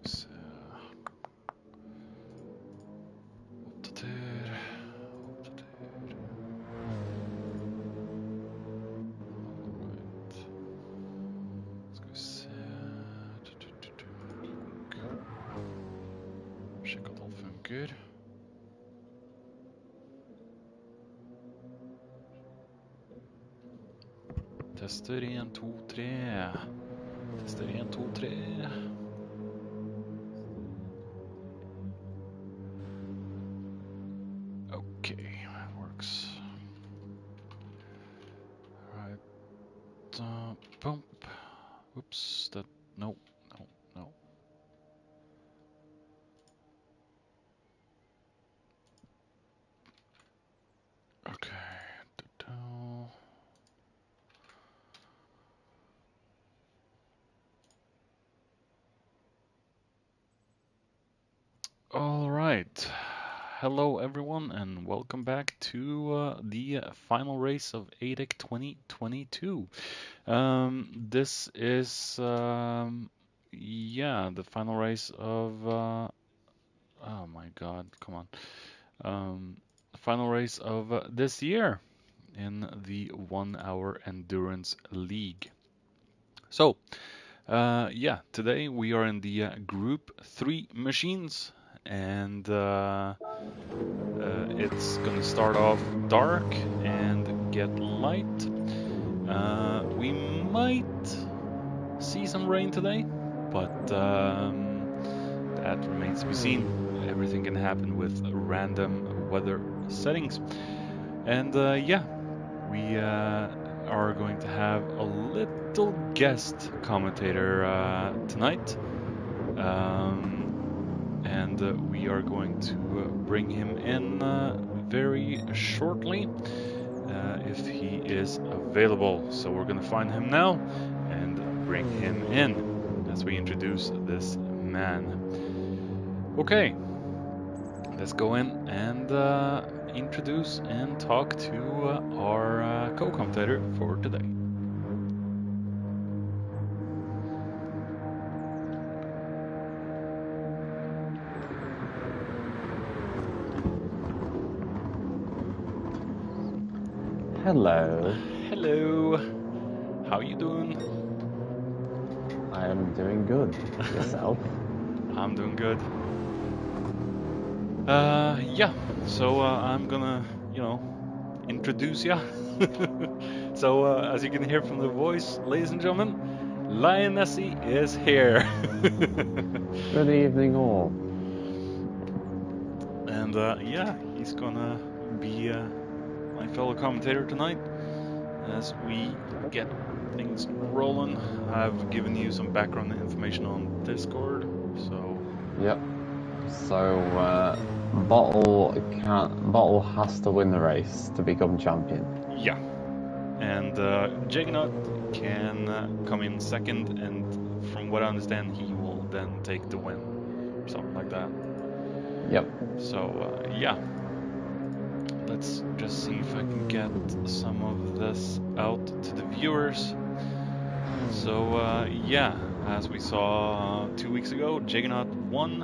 se. Uppdater. Alright. Ska vi se. Sjekk at alt funker. Tester 1, 2, 3. Tester 1, 2, 3. Okay, that works. Alright. Bump. Oops, that. No, no, no. Okay. All right. Hello, everyone, and welcome back to the final race of ADEC 2022. This is, yeah, the final race of, oh my God, come on. Final race of this year in the 1 Hour Endurance League. So, yeah, today we are in the Group 3 machines, and it's gonna start off dark and get light. We might see some rain today, but that remains to be seen. Everything can happen with random weather settings. And yeah, we are going to have a little guest commentator tonight. And we are going to bring him in very shortly if he is available. So we're going to find him now and bring him in as we introduce this man. Okay, let's go in and introduce and talk to our co-commentator for today. Hello. Hello. How you doing? I am doing good. Yourself? I'm doing good. Yeah. So I'm gonna, introduce ya. So as you can hear from the voice, ladies and gentlemen, Lionessie is here. Good evening, all. And yeah, he's gonna be my fellow commentator tonight as we get things rolling. I've given you some background information on Discord, so. Yep. So, Bottle has to win the race to become champion. Yeah. And Juggernaut can come in second, and from what I understand, he will then take the win, or something like that. Yep. So yeah, let's just see if I can get some of this out to the viewers. So yeah, as we saw 2 weeks ago, Juggernaut won,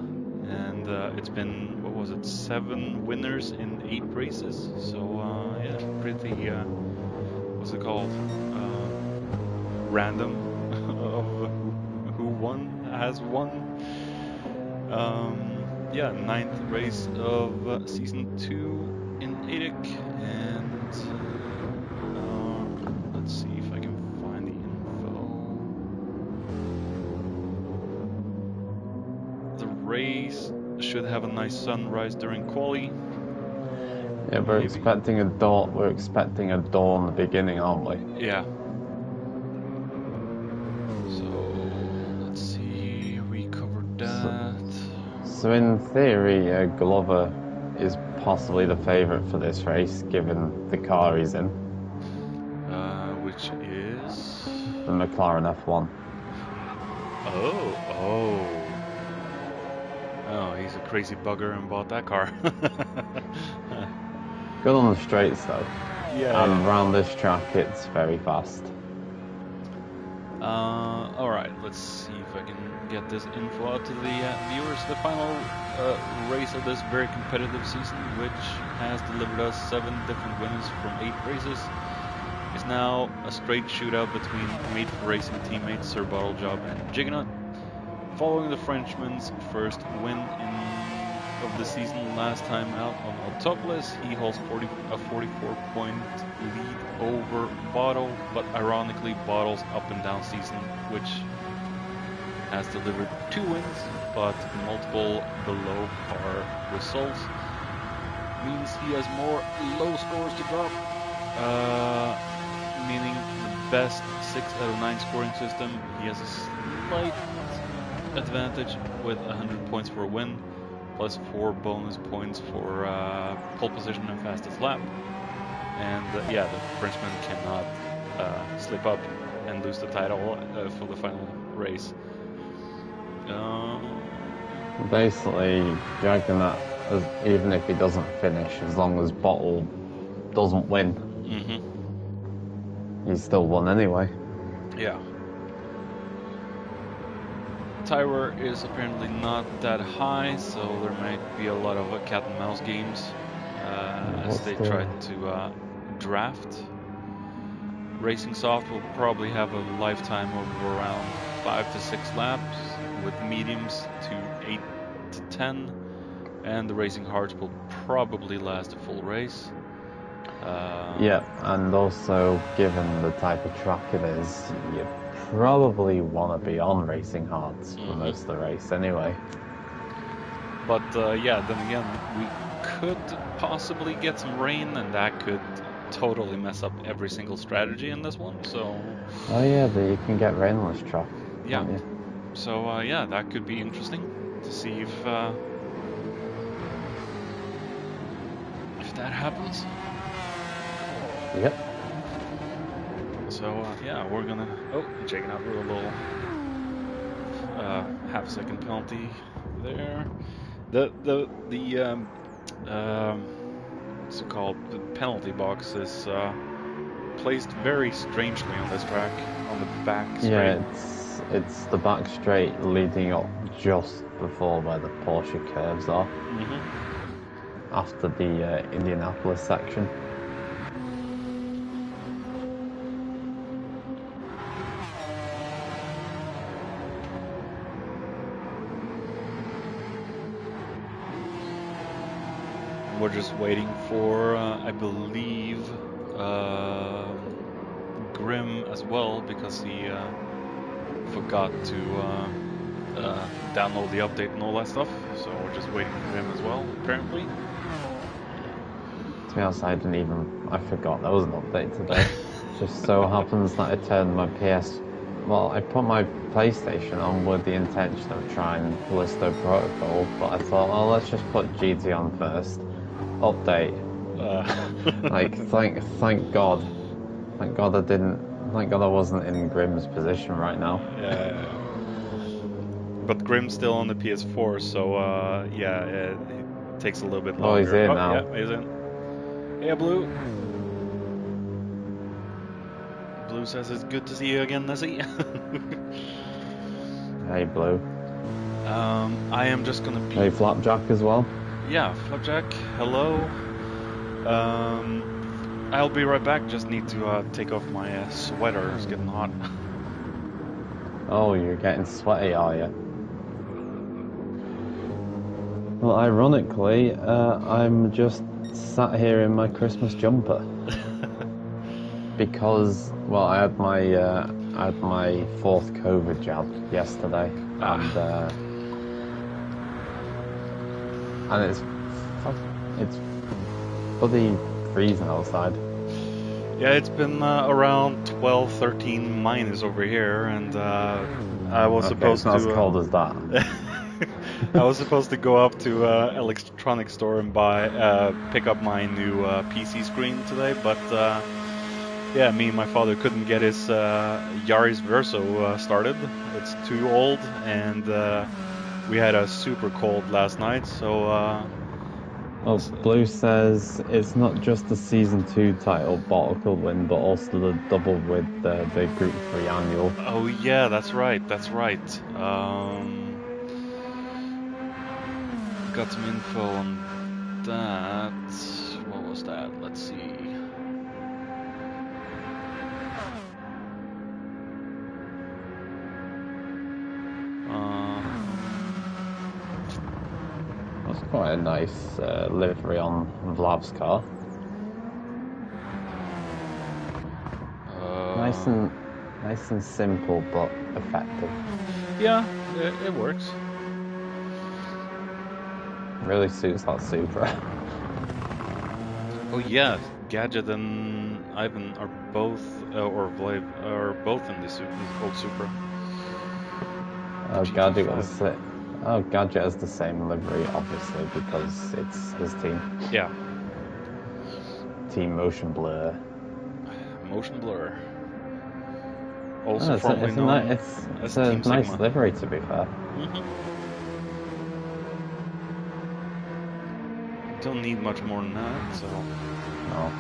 and it's been, what was it, 7 winners in 8 races. So yeah, pretty, what's it called, random of who won, has won. Yeah, 9th race of season 2 in ADEC, and let's see if I can find the info. The race should have a nice sunrise during quali. Yeah, we're expecting a dawn. We're expecting a dawn at the beginning, aren't we? Yeah. So let's see. We covered that. So in theory, Glover is possibly the favourite for this race, given the car he's in. Which is the McLaren F1. Oh, he's a crazy bugger and bought that car. Good on the straights though. Yeah. And around this track, it's very fast. Alright, let's see if I can get this info out to the viewers. The final race of this very competitive season, which has delivered us 7 different wins from 8 races, is now a straight shootout between Made for Racing teammates Sir Bottlejob and Jiggernaut. Following the Frenchman's first win of the season last time out on Autopolis, he holds a 44-point lead over Bottle, but ironically Bottle's up and down season, which has delivered 2 wins, but multiple below par results, means he has more low scores to drop, meaning the best 6 out of 9 scoring system, he has a slight advantage with 100 points for a win, plus 4 bonus points for pole position and fastest lap. And yeah, the Frenchman cannot slip up and lose the title for the final race. Basically, Juggernaut, even if he doesn't finish, as long as Bottle doesn't win, he's still won anyway. Yeah. Tywer is apparently not that high, so there might be a lot of cat and mouse games as they try to draft. Racing Soft will probably have a lifetime of around 5 to 6 laps, with mediums to 8 to 10, and the Racing Hards will probably last a full race. Yeah, and also given the type of track it is, you probably want to be on Racing Hards for most of the race anyway. But yeah, then again, we could possibly get some rain, and that could totally mess up every single strategy in this one. So. Oh yeah, you can get rain on this track. Yeah. So yeah, that could be interesting to see if that happens. Yep. So yeah, we're gonna. Oh, checking out for a little half-second penalty there. The what's it called? The penalty box is placed very strangely on this track, on the back straight. Yeah, it's the back straight leading up just before where the Porsche curves are. After the Indianapolis section. We're just waiting for, I believe, Grim as well, because he forgot to download the update and all that stuff. So we're just waiting for him as well, apparently. To be honest, I forgot there was an update today. Just so happens that I turned my I put my PlayStation on with the intention of trying Callisto Protocol, but I thought, oh, let's just put GT on first. Update. Thank God. Thank God I didn't. Thank God I wasn't in Grim's position right now. Yeah. But Grim's still on the PS4, so yeah, it takes a little bit longer. Oh, he's in now. Yeah, he's in. Hey, Blue. Blue says it's good to see you again, Nessie. Hey, Blue. I am just gonna be. Hey, Flapjack as well. Yeah, Flapjack. Hello. I'll be right back. Just need to take off my sweater. It's getting hot. Oh, you're getting sweaty, are you? Well, ironically, I'm just sat here in my Christmas jumper because, well, I had my 4th COVID jab yesterday, and it's bloody freezing outside. Yeah, it's been around 12, 13 minus over here, and I was supposed to. It's not as cold as that. I was supposed to go up to electronics store and pick up my new PC screen today, but yeah, me and my father couldn't get his Yaris Verso started. It's too old, and we had a super cold last night, so Oh, Blue says it's not just the Season 2 title Bottle could win, but also the double with the Group 3 annual. Oh yeah, that's right. That's right. Got some info on that. What was that? Let's see. That's quite a nice livery on Vlav's car. Nice and simple, but effective. Yeah, it works. Really suits that Supra. Oh yeah, Gadget and Ivan are both, or Vlad are both in this old Supra. Oh, Gadget has the same livery, obviously, because it's his team. Yeah. Team Motion Blur. Motion Blur. Also formerly known as a Team nice Sigma. livery, to be fair. Don't need much more than that, so. No.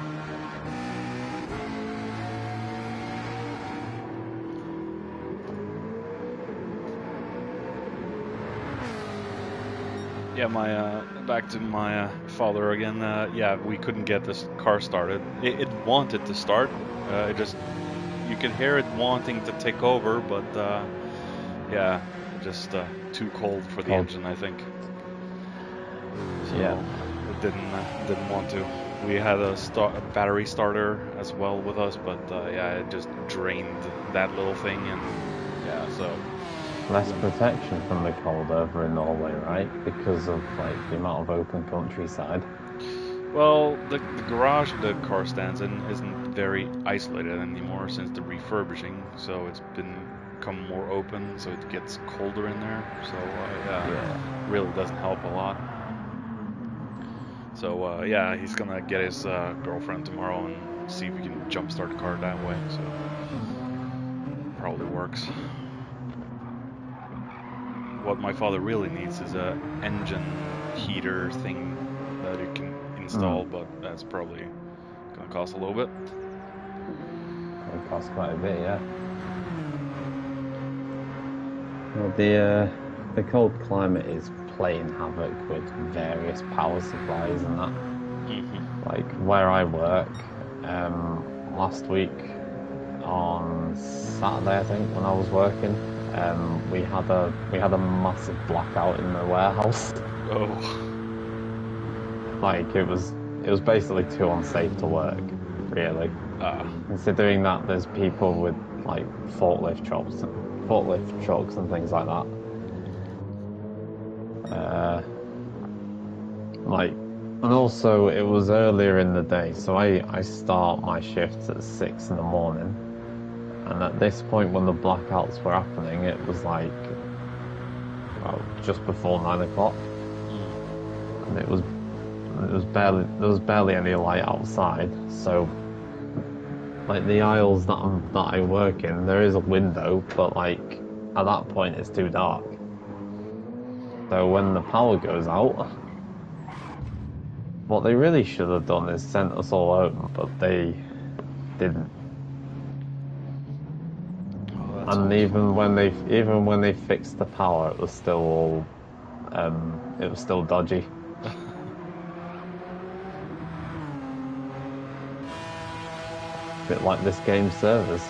Yeah, back to my father again. Yeah, we couldn't get this car started. It wanted to start. You could hear it wanting to take over, but yeah, just too cold for the engine, I think. So yeah, it didn't want to. We had a battery starter as well with us, but yeah, it just drained that little thing, and yeah, so. Less protection from the cold over in Norway, right? Because of like the amount of open countryside. Well, the garage the car stands in isn't very isolated anymore since the refurbishing, so it's become more open, so it gets colder in there. So yeah, really doesn't help a lot. So yeah, he's gonna get his girlfriend tomorrow and see if we can jumpstart the car that way. So probably works. What my father really needs is a engine heater thing that you can install, but that's probably gonna cost a little bit. It costs quite a bit, yeah. Well, the cold climate is playing havoc with various power supplies and that. Like where I work, last week on Saturday, I think, when I was working, we had a massive blackout in the warehouse. Oh. Like it was basically too unsafe to work, really. Considering that there's people with like forklift trucks and things like that. And also it was earlier in the day, so I start my shifts at 6 in the morning, and at this point when the blackouts were happening, it was like just before 9 o'clock, and there was barely any light outside. So like the aisles that I work in, there is a window, but like at that point it's too dark. So when the power goes out, what they really should have done is sent us all home, but they didn't. And even when they fixed the power, it was still dodgy. Bit like this game's servers.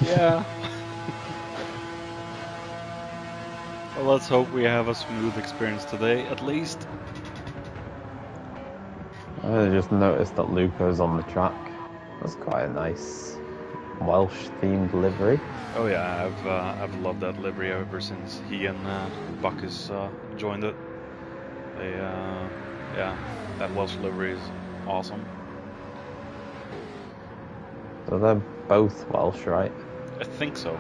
Yeah. Well, let's hope we have a smooth experience today, at least. I just noticed that Luco's on the track. That's quite a nice Welsh-themed livery. Oh yeah, I've loved that livery ever since he and Bacchus joined it. Yeah, that Welsh livery is awesome. So they're both Welsh, right? I think so.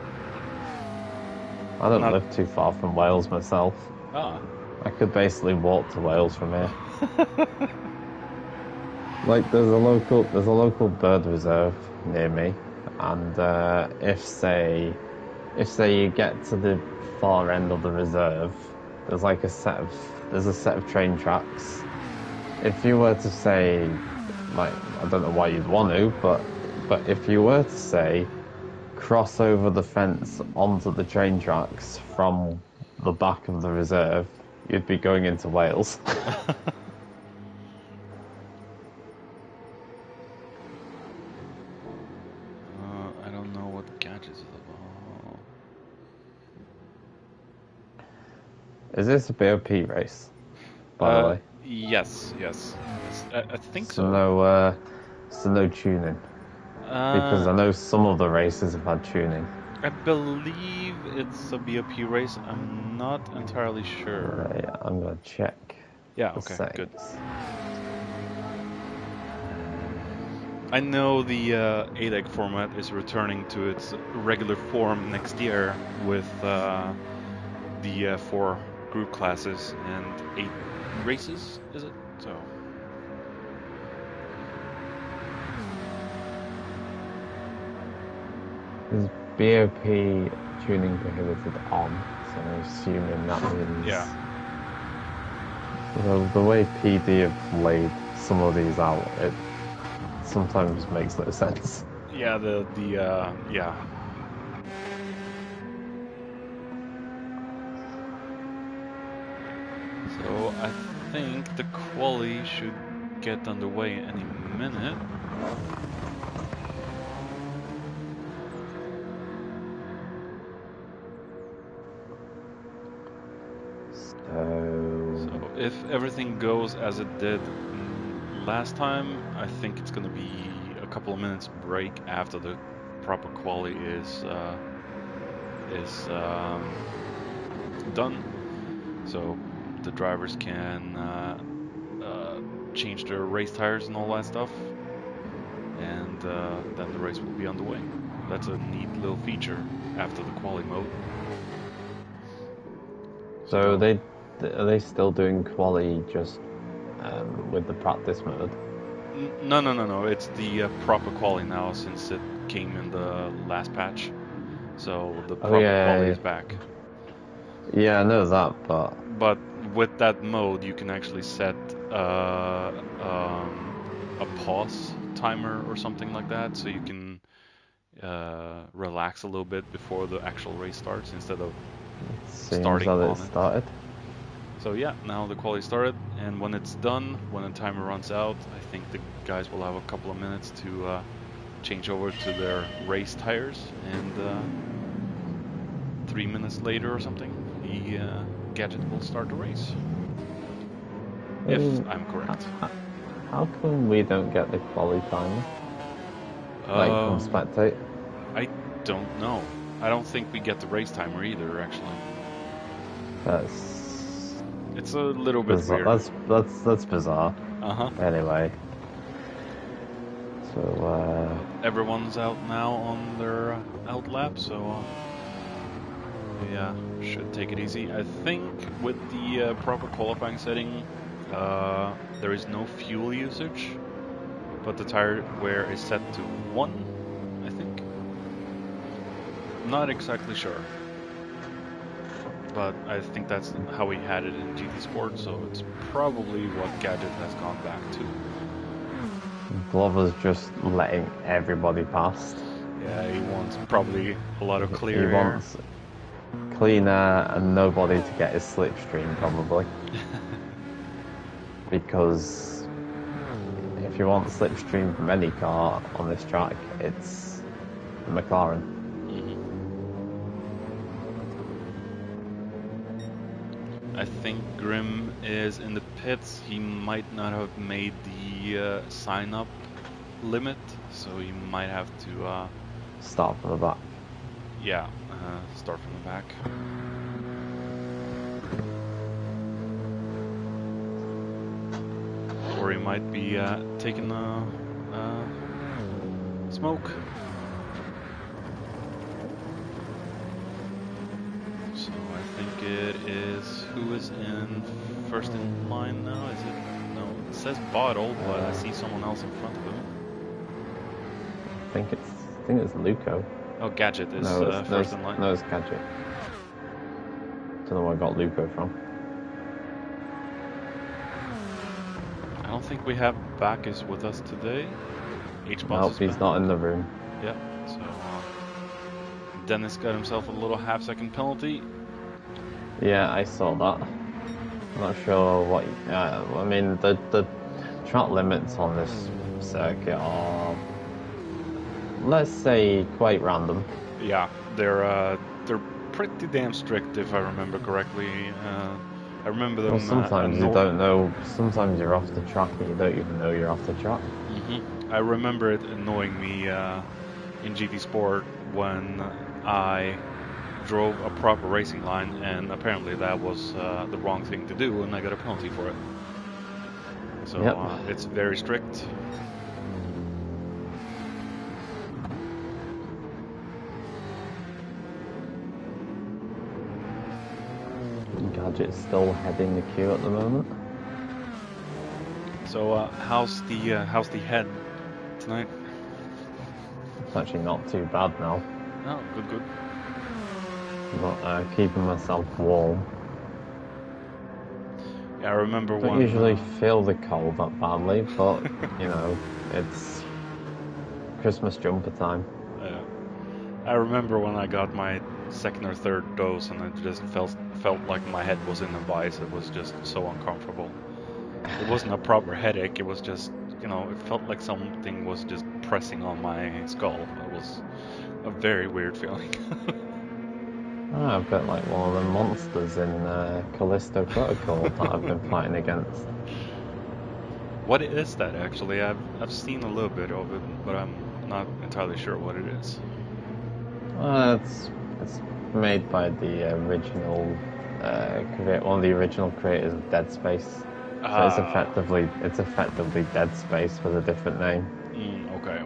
I don't live too far from Wales myself. Ah. I could basically walk to Wales from here. Like there's a local bird reserve near me, and if say you get to the far end of the reserve, there's a set of train tracks, if you were to say, like, I don't know why you'd want to, but if you were to say, cross over the fence onto the train tracks from the back of the reserve, you'd be going into Wales. I don't know what Gadget is about. Is this a BOP race, by the way? Yes. I think so. So no tuning. Because I know some of the races have had tuning. I believe it's a BOP race. I'm not entirely sure. Yeah, I'm gonna check. Yeah, the okay, settings. good. I know the ADEC format is returning to its regular form next year with the 4 group classes and 8 races, is it? So. Is BOP tuning prohibited on? So I'm assuming that means. Yeah. The way PD have laid some of these out, it sometimes makes no sense. Yeah, yeah. So I think the quali should get underway any minute. So if everything goes as it did last time, I think it's going to be a couple of minutes break after the proper quali is done, so the drivers can change their race tires and all that stuff, and then the race will be underway. That's a neat little feature after the quali mode. So are they still doing quali just with the practice mode? No. It's the proper quali now since it came in the last patch. So the proper quali is back. Yeah, I know that, but with that mode, you can actually set a pause timer or something like that, so you can relax a little bit before the actual race starts instead of starting on it. Started. So yeah, now the quali started, and when it's done, when the timer runs out, I think the guys will have a couple of minutes to change over to their race tires, and 3 minutes later or something, the gadget will start the race. If I'm correct. How come we don't get the quali timer? Like on spectate? I don't know. I don't think we get the race timer either, actually. It's a little bit weird. That's bizarre. Anyway. So everyone's out now on their out lap, so yeah, should take it easy. I think with the proper qualifying setting, there is no fuel usage, but the tire wear is set to 1, I think. Not exactly sure, but I think that's how we had it in GT Sport, so it's probably what Gadget has gone back to. Glover's just letting everybody past. Yeah, he wants probably a lot of clear air. He wants clean air and nobody to get his slipstream, probably. Because if you want slipstream from any car on this track, it's the McLaren. I think Grim is in the pits. He might not have made the sign-up limit, so he might have to start from the back. Yeah, start from the back. Or he might be taking smoke. So I think it is who is in first in line now? Is it? No, it says Bottle, but I see someone else in front of him. I think it's Luco. Oh, Gadget is first in line. No, it's Gadget. Don't know where I got Luco from. I don't think we have Bacchus with us today. H-Boss Nope, is he's back. not in the room. Yeah, so Dennis got himself a little half-second penalty. Yeah, I saw that. I'm not sure what. I mean, the track limits on this circuit are, let's say, quite random. Yeah, they're pretty damn strict if I remember correctly. I remember them. Well, sometimes you don't know. Sometimes you're off the track and you don't even know you're off the track. I remember it annoying me in GT Sport when I drove a proper racing line, and apparently that was the wrong thing to do, and I got a penalty for it. So Yep. it's very strict. Gadget's still heading the queue at the moment. So how's the head tonight? It's actually not too bad now. Oh, good. But keeping myself warm. Yeah, I remember Don't one. usually feel the cold that badly, but you know, it's Christmas jumper time. Yeah, I remember when I got my second or third dose, and it just felt like my head was in a vice. It was just so uncomfortable. It wasn't a proper headache. It was just, it felt like something was just pressing on my skull. It was a very weird feeling. A bit like one of the monsters in Callisto Protocol that I've been fighting against. What is that actually? I've seen a little bit of it, but I'm not entirely sure what it is. It's made by the original one of the original creators of Dead Space. So it's effectively Dead Space with a different name. Okay.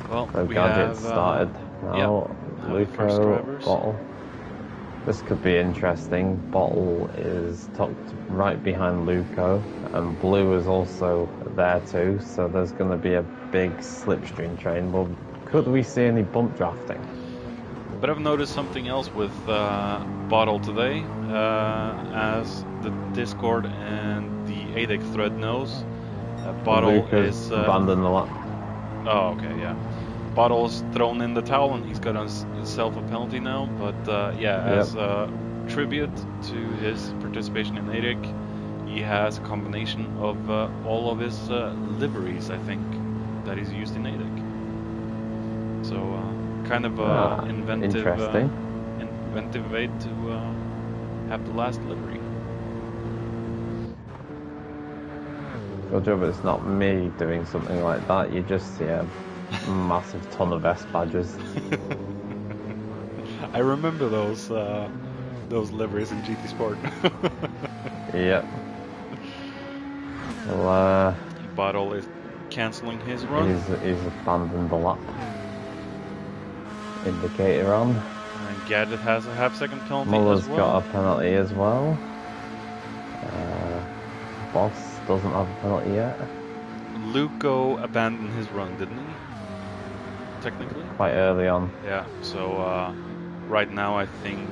Well, So we Gadget have started now. Luco, Bottle. This could be interesting. Bottle is tucked right behind Luco, and Blue is also there too. So there's going to be a big slipstream train. Well, could we see any bump drafting? But I've noticed something else with Bottle today, as the Discord and the ADEC thread knows. Bottle Luca's is abandoned the lap. Oh, okay, yeah. Bottle's thrown in the towel and he's got himself a penalty now. But as a tribute to his participation in ADEC, he has a combination of all of his liveries, I think, that he's used in ADEC. So kind of inventive way to have the last livery. Good job it's not me doing something like that. You just see a massive ton of S badges. I remember those liveries in GT Sport. Yep. Well, Bottle is cancelling his run. He's abandoned the lap. Indicator on. And Gadget has a half-second penalty Muller's as well. got a penalty as well. Boss doesn't have a penalty yet. Luco abandoned his run, didn't he? Technically? Quite early on. Yeah, so right now I think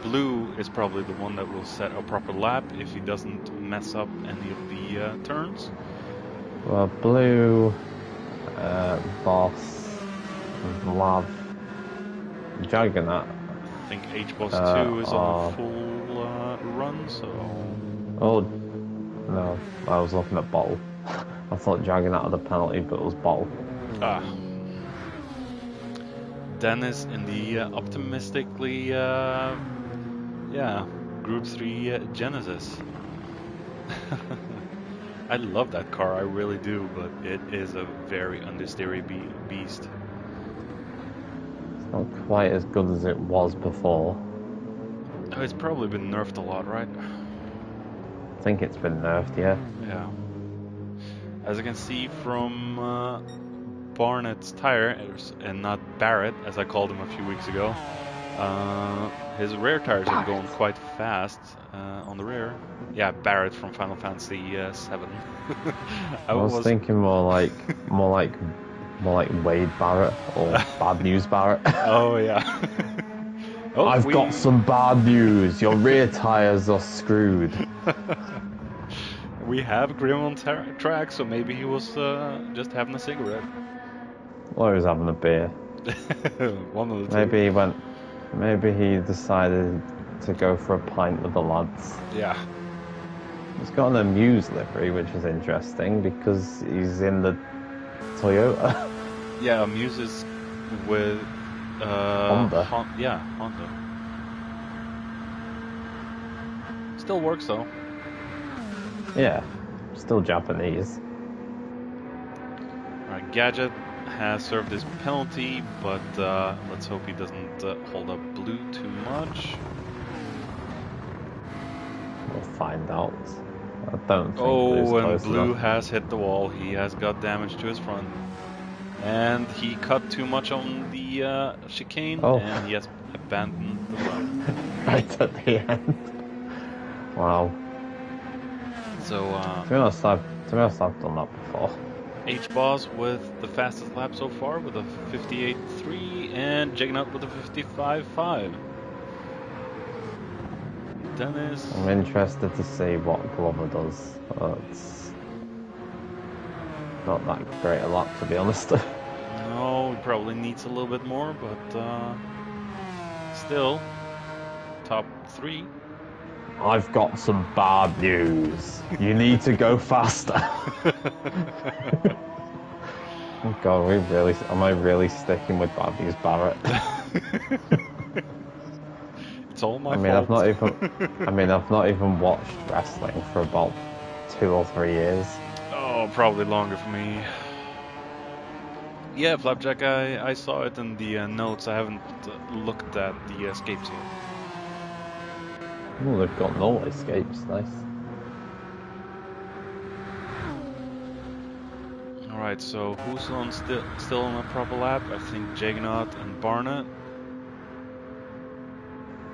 Blue is probably the one that will set a proper lap if he doesn't mess up any of the turns. Well, Blue, Boss, Lav, Juggernaut. I think H-Boss 2 is on a full run, so... Oh, no, I was looking at Bottle. I thought Juggernaut had a penalty, but it was Bottle. Dennis in the optimistically, Group 3 Genesis. I love that car, I really do, but it is a very understeery beast. It's not quite as good as it was before. Oh, it's probably been nerfed a lot, right? I think it's been nerfed, yeah. Yeah. As you can see from Barnett's tires, and not Barrett, as I called him a few weeks ago, his rear tires are going quite fast on the rear. Yeah, Barrett from Final Fantasy VII. I was thinking more like Wade Barrett or Bad News Barrett. Oh yeah. I've got some bad news. Your rear tires are screwed. We have Grim on track, so maybe he was just having a cigarette. Or he was having a beer. One of the two. Maybe he went. Maybe he decided to go for a pint with the lads. Yeah. He's got an Amuse livery, which is interesting because he's in the Toyota. Yeah, Amuse is with Honda. Honda. Still works though. Yeah, still Japanese. Alright, Gadget has served his penalty, but let's hope he doesn't hold up Blue too much. We'll find out. I don't think Oh, and close Blue enough. has hit the wall. He has got damage to his front. And he cut too much on the chicane, and he has abandoned the run. Right at the end. Wow. So, to be honest, I've done that before. H-Boss with the fastest lap so far with a 58.3, and Juggernaut with a 55.5. Dennis. I'm interested to see what Glover does. It's not that great a lap, to be honest. No, he probably needs a little bit more, but still, top 3. I've got some bad news. You need to go faster. Oh God, am I really sticking with bad news, Barrett? It's all my fault. I've not even watched wrestling for about 2 or 3 years. Oh, probably longer for me. Yeah, Flapjack, I saw it in the notes. I haven't looked at the escapes yet. Oh, they've got no escapes, nice. Alright, so who's on still on a proper lap? I think Juggernaut and Barnett.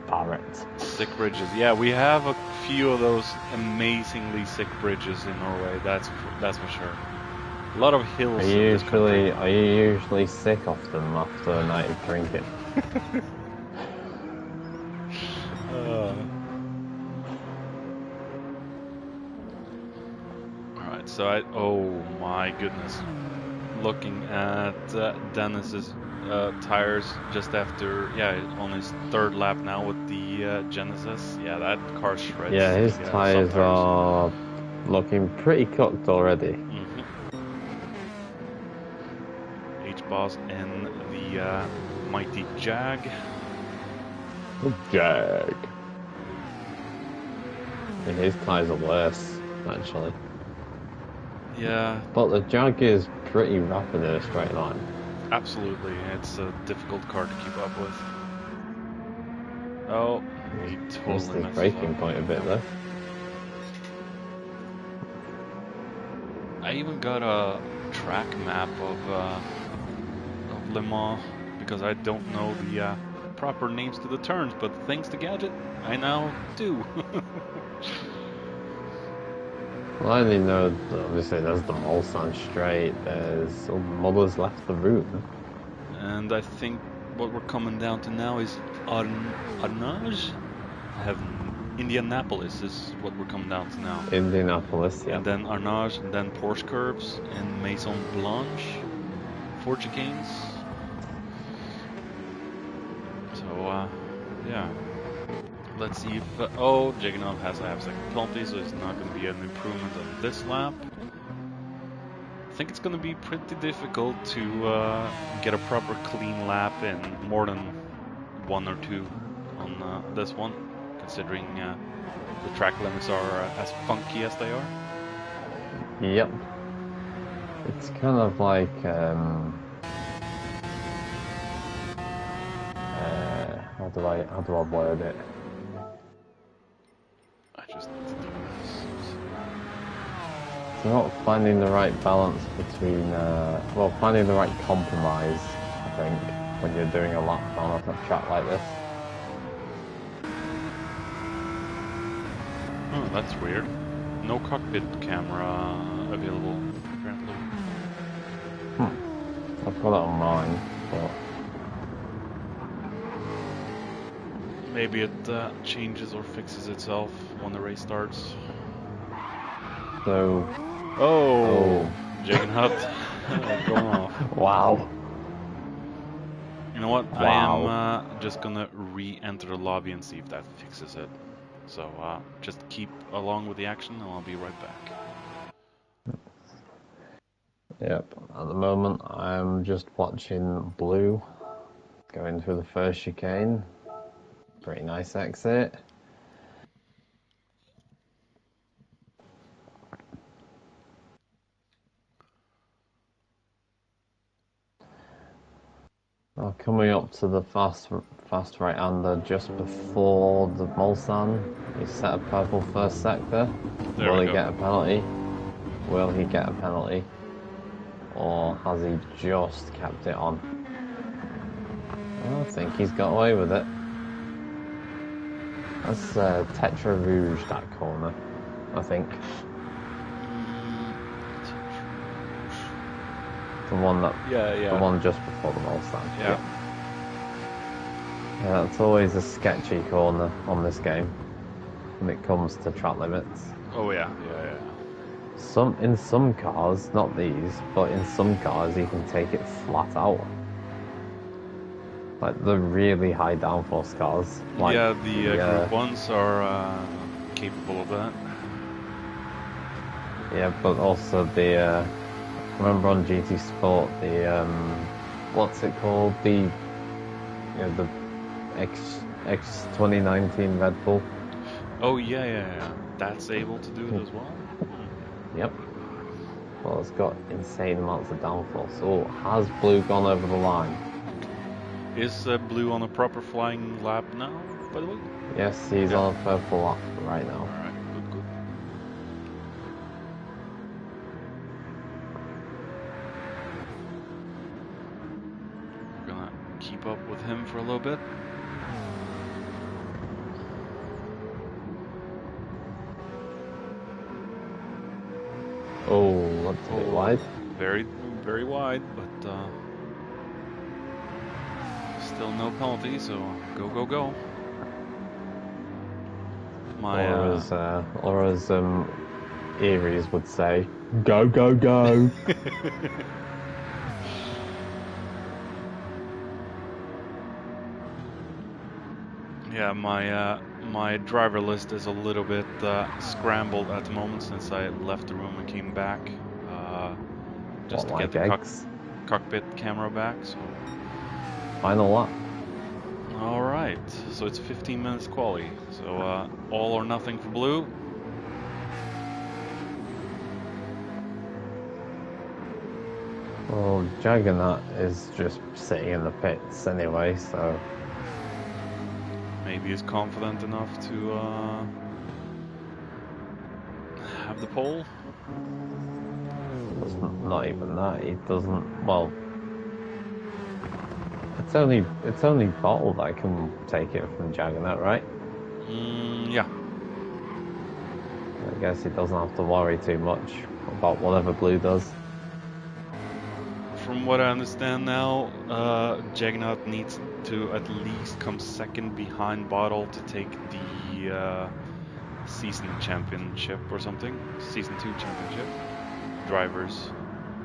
Barrett. Sick bridges. Yeah, we have a few of those amazingly sick bridges in Norway, that's for sure. A lot of hills Are you usually sick of them after a night of drinking? Alright, so oh my goodness. Looking at Dennis's tires just after, on his 3rd lap now with the Genesis. Yeah, that car shreds. Yeah, his tires are looking pretty cooked already. H-Boss in the mighty Jag. The Jag. Yeah, his tires are worse, actually. Yeah. But the Jag is pretty rapid in a straight line. Absolutely, it's a difficult car to keep up with. Oh, he totally missed his messes braking up. point a bit there. I even got a track map of Le Mans because I don't know the proper names to the turns, but thanks to Gadget, I now do. Well, I only know that obviously there's the Mulsanne Straight, there's Mother's left the room. And I think what we're coming down to now is Arnage? Indianapolis is what we're coming down to now. Indianapolis, yeah. And then Arnage, and then Porsche Curbs, and Maison Blanche, 4 chicanes. So, yeah. Let's see if... Juggernaut has a half-second penalty, so it's not going to be an improvement on this lap. I think it's going to be pretty difficult to get a proper clean lap in more than 1 or 2 on this one, considering the track limits are as funky as they are. Yep. It's kind of like... how do I word it? I just need to do this. It's not finding the right balance between, finding the right compromise, I think, when you're doing a lap on a track like this. Oh, that's weird. No cockpit camera available, apparently. I've got it on mine, but... Maybe it changes or fixes itself when the race starts. So, Oh, Juggernaut going off. wow. You know what? I Wow. am just gonna re-enter the lobby and see if that fixes it. So just keep along with the action, and I'll be right back. Yep, at the moment I'm just watching Blue going through the first chicane. Pretty nice exit. Coming up to the fast right-hander just before the Mulsanne. He set a purple first sector. There Will we he go. get a penalty? Will he get a penalty? Or has he just kept it on? I think he's got away with it. That's Tetra Rouge, that corner, I think. The one that, Yeah. the one just before the Mulsanne. Yeah. Yeah, it's always a sketchy corner on this game when it comes to track limits. Oh yeah. In some cars, not these, but in some cars you can take it flat out. Like the really high downforce cars. Like Yeah, the Group 1s are capable of that. Yeah, but also the remember on GT Sport the what's it called, the X 2019 Red Bull. Oh yeah. That's able to do it as well. Yep. Well, it's got insane amounts of downforce. Oh, has Blue gone over the line? Is Blue on a proper flying lap now, by the way? Yes, he's on a purple lap right now. Alright, good. We're gonna keep up with him for a little bit. Oh, that's a bit wide. Very wide, but still no penalty, so go. Or as Eries would say, go. Yeah, my driver list is a little bit scrambled at the moment since I left the room and came back just to get the cockpit camera back. So final lap. all right, so it's 15 minutes quali. So all or nothing for Blue. Well, Juggernaut is just sitting in the pits anyway, so maybe he's confident enough to have the pole. it's not even that. He doesn't. Well, it's only Bottle that can take it from Juggernaut, right? Yeah. I guess he doesn't have to worry too much about whatever Blue does. From what I understand now, Juggernaut needs to at least come second behind Bottle to take the season championship or something. Season 2 championship. Drivers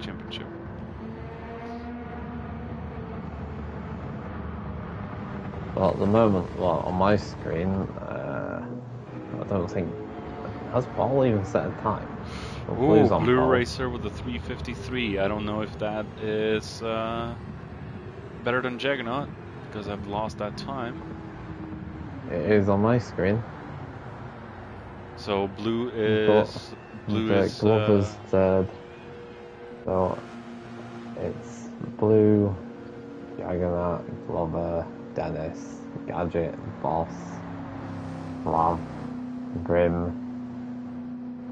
championship. Well, at the moment, on my screen, I don't think has Bottle even set a time. Ooh, Blue Racer with the 3:53. I don't know if that is better than Juggernaut because I've lost that time. It is on my screen. So Blue is Glover's third. So it's Blue, Juggernaut, Glover, Dennis, Gadget, Boss, Lav, Grim.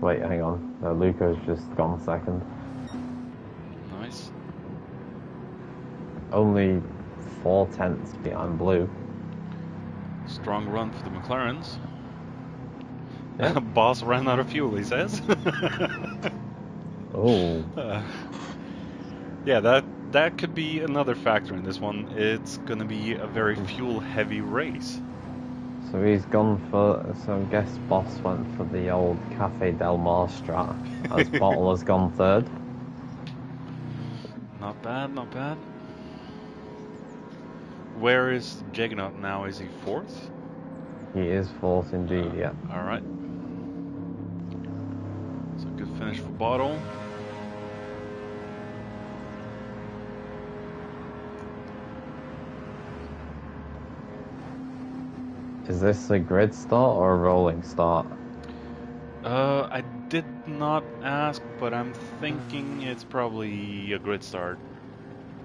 Wait, hang on. No, Luca's just gone second. Nice. Only 4/10 behind Blue. Strong run for the McLarens. Yep. Boss ran out of fuel, he says. Oh. Yeah, that could be another factor in this one. It's going to be a very fuel-heavy race. So he's gone for. So I guess Boss went for the old Cafe Del Mar strat, as Bottle has gone third. Not bad, not bad. Where is Juggernaut now? Is he fourth? He is fourth indeed, yeah. All right. So good finish for Bottle. Is this a grid start or a rolling start? I did not ask, but I'm thinking it's probably a grid start.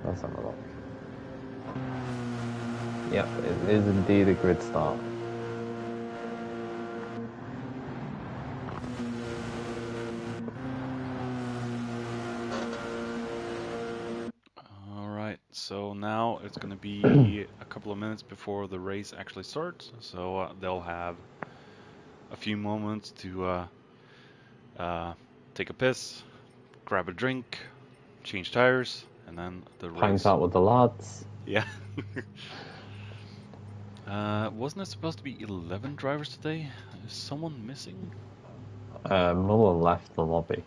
Let's have a look. Yep, it is indeed a grid start. All right, so now it's going to be a couple of minutes before the race actually starts, so they'll have a few moments to take a piss, grab a drink, change tires, and then the race. Pint out with the lads. Yeah. Wasn't it supposed to be 11 drivers today? Is someone missing? Muller left the lobby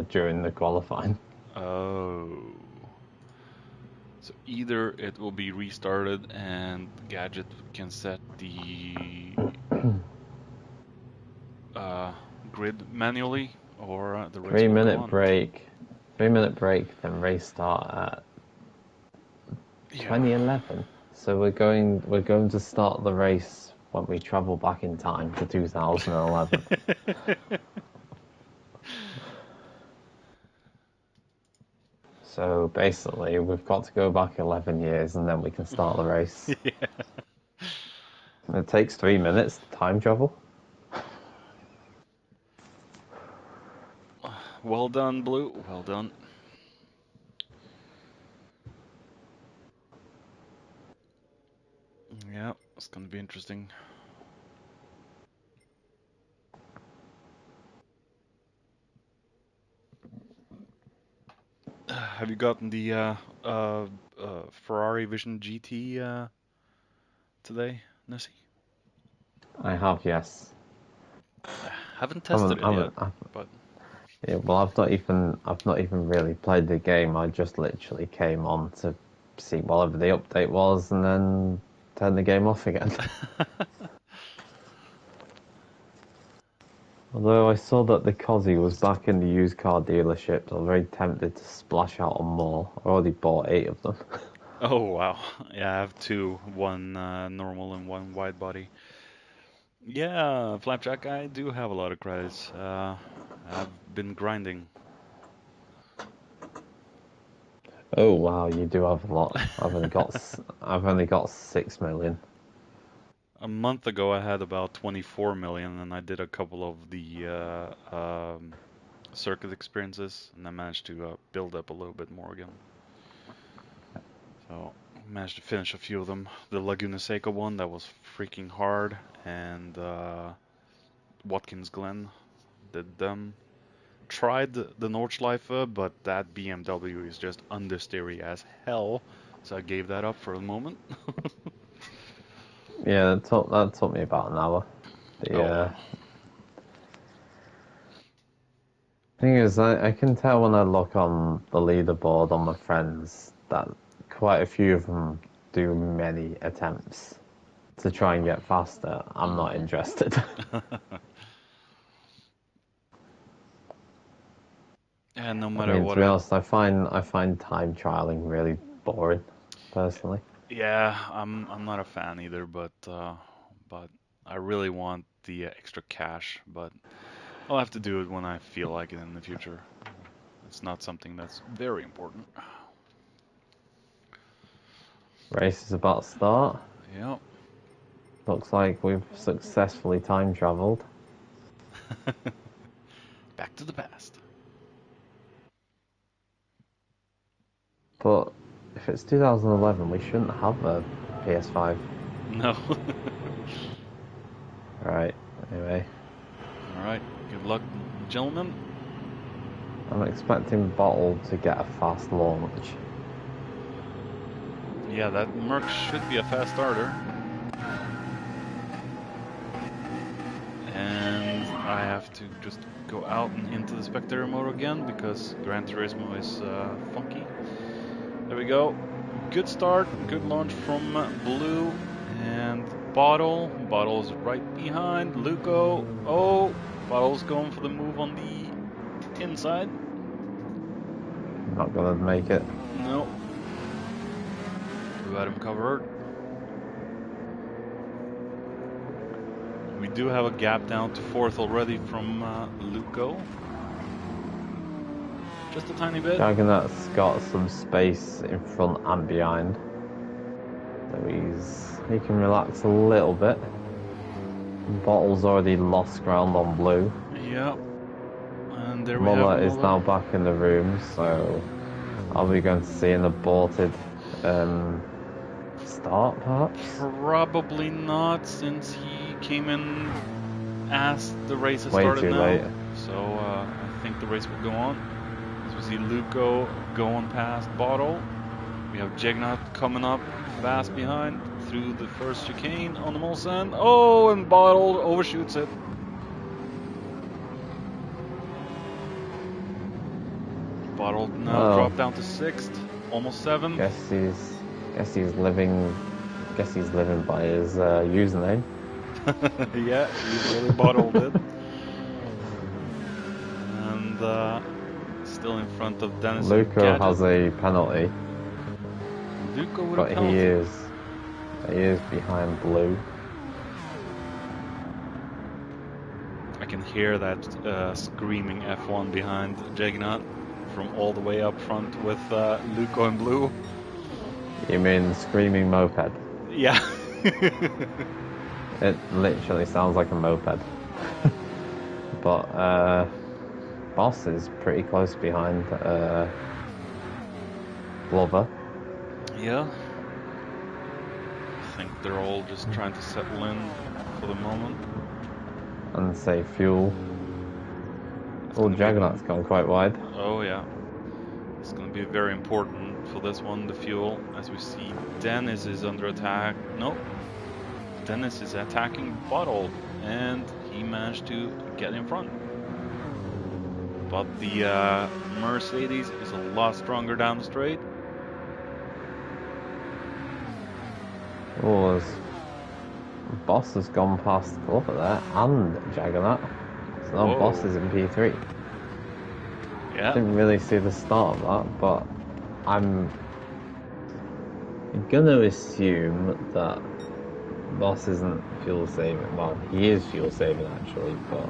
during the qualifying. Oh. So either it will be restarted and Gadget can set the grid manually, or the race will go on. 3-minute break, then race start at 2011. So we're going to start the race when we travel back in time to 2011. So basically, we've got to go back 11 years and then we can start the race. Yeah. It takes 3 minutes to time travel. Well done, Blue. Well done. Yeah, it's gonna be interesting. Have you gotten the Ferrari Vision GT today, Nessie? I have, yes. Haven't tested it yet, but yeah, well, I've not even really played the game. I just literally came on to see whatever the update was, and then turn the game off again. Although I saw that the Cozzy was back in the used car dealership, I was very tempted to splash out on more. I already bought 8 of them. oh wow, yeah, I have 2, one normal and one wide body. Yeah, Flapjack, I do have a lot of credits. I've been grinding. Oh wow, you do have a lot. I've only got 6 million. A month ago, I had about 24 million, and I did a couple of the circuit experiences, and I managed to build up a little bit more again. So I managed to finish a few of them. The Laguna Seca one, that was freaking hard, and Watkins Glen did them. Tried the Nordschleife, but that BMW is just understeery as hell, so I gave that up for a moment. Yeah, that took me about an hour. Thing is, I can tell when I look on the leaderboard on my friends that quite a few of them do many attempts to try and get faster. I'm not interested. And no matter what. To be honest, I find time trialing really boring, personally. Yeah, I'm not a fan either, but I really want the extra cash, but I'll have to do it when I feel like it in the future. It's not something that's very important. Race is about to start. Yep. Looks like we've successfully time traveled. Back to the past. But if it's 2011, we shouldn't have a PS5. No. Right, anyway. Alright, good luck, gentlemen. I'm expecting Bottle to get a fast launch. Yeah, that Merc should be a fast starter. And I have to just go out and into the spectator mode again because Gran Turismo is funky. There we go. Good start, good launch from Blue and Bottle. Bottle's right behind Luco. Oh, Bottle's going for the move on the inside. Not gonna make it. No. We got him covered. We do have a gap down to 4th already from Luco. Just a tiny bit. Juggernaut's got some space in front and behind. So he can relax a little bit. Bottle's already lost ground on Blue. Yeah. And there we Muller have is now back in the room, so are we going to see an aborted start, perhaps? Probably not, since he came in as the race has Way started too now. late. So I think the race will go on. As we see Luco going past Bottle. We have Juggernaut coming up fast behind through the first chicane on the Mulsanne. Oh, and Bottle overshoots it. Bottle now dropped down to 6th, almost 7th. Guess he's living by his username. Yeah, he really bottled it. And still in front of Dennis. Luco has a penalty. Luco with but a penalty. he is behind Blue. I can hear that screaming F1 behind Juggernaut from all the way up front with Luco and Blue. You mean screaming moped? Yeah. It literally sounds like a moped. But Boss is pretty close behind Glover. Yeah. I think they're all just trying to settle in for the moment. And save fuel. Oh, Juggernaut's gone quite wide. Oh yeah. It's going to be very important for this one, the fuel. As we see, Dennis is under attack. No. Dennis is attacking Bottle, and he managed to get in front. But the Mercedes is a lot stronger down the straight. Oh, Boss has gone past Glover there, and Juggernaut. So now Boss is in P3. Yeah. Didn't really see the start of that, but I'm gonna assume that Boss isn't fuel saving. Well, he is fuel saving actually, but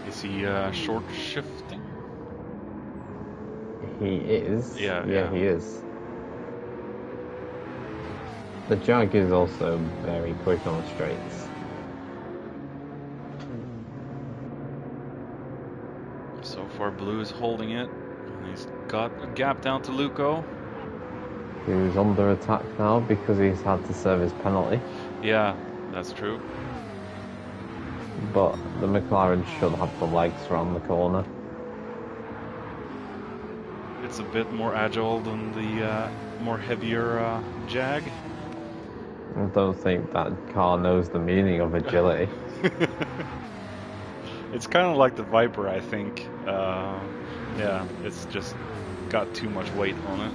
is he short shifting? he is. Yeah, he is. The Jag is also very quick on the straights. So far, Blue is holding it. And he's got a gap down to Luco. Who's under attack now because he's had to serve his penalty. Yeah, that's true. But the McLaren should have the legs around the corner. It's a bit more agile than the more heavier Jag. I don't think that car knows the meaning of agility. It's kind of like the Viper, I think. Yeah, it's just got too much weight on it.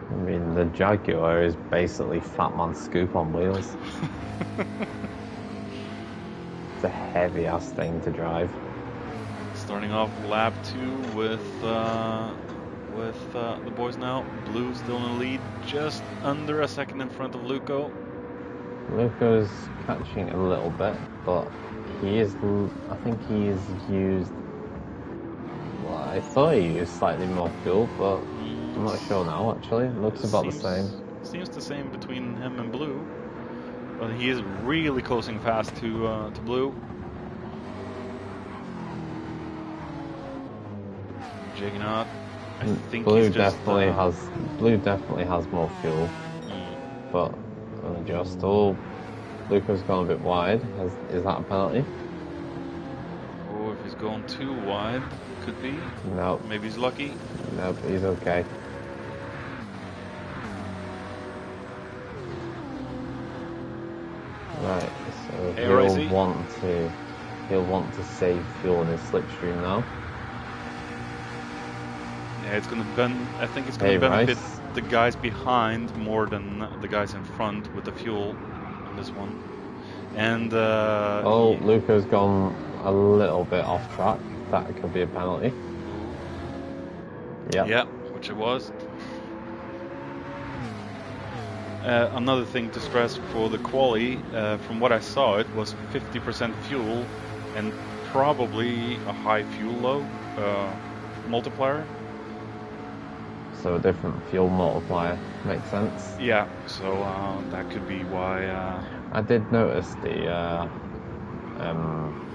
I mean, the Jaguar is basically Fat Man Scoop on wheels. It's a heavy-ass thing to drive. Starting off lap 2 with the boys now. Blue still in the lead, just under a second in front of Luco. Luco's catching a little bit, but I think he is used. Well, I thought he used slightly more fuel, but I'm not sure now actually. It looks about the same. Seems the same between him and Blue. But he is really closing fast to Blue. Juggernaut. I think Blue he's just, Blue definitely has more fuel, but just Luco's gone a bit wide. Is that a penalty? Oh, if he's going too wide, Could be. Nope. Maybe he's lucky. Nope, he's okay. Right, so ARAC. he'll want to save fuel in his slipstream now. Yeah, it's gonna I think it's gonna benefit the guys behind more than the guys in front with the fuel on this one. And Luca's gone a little bit off track. That could be a penalty. Yeah, which it was. Another thing to stress for the quali, from what I saw, it was 50% fuel and probably a high fuel load multiplier. So a different fuel multiplier makes sense. Yeah, so that could be why. I did notice the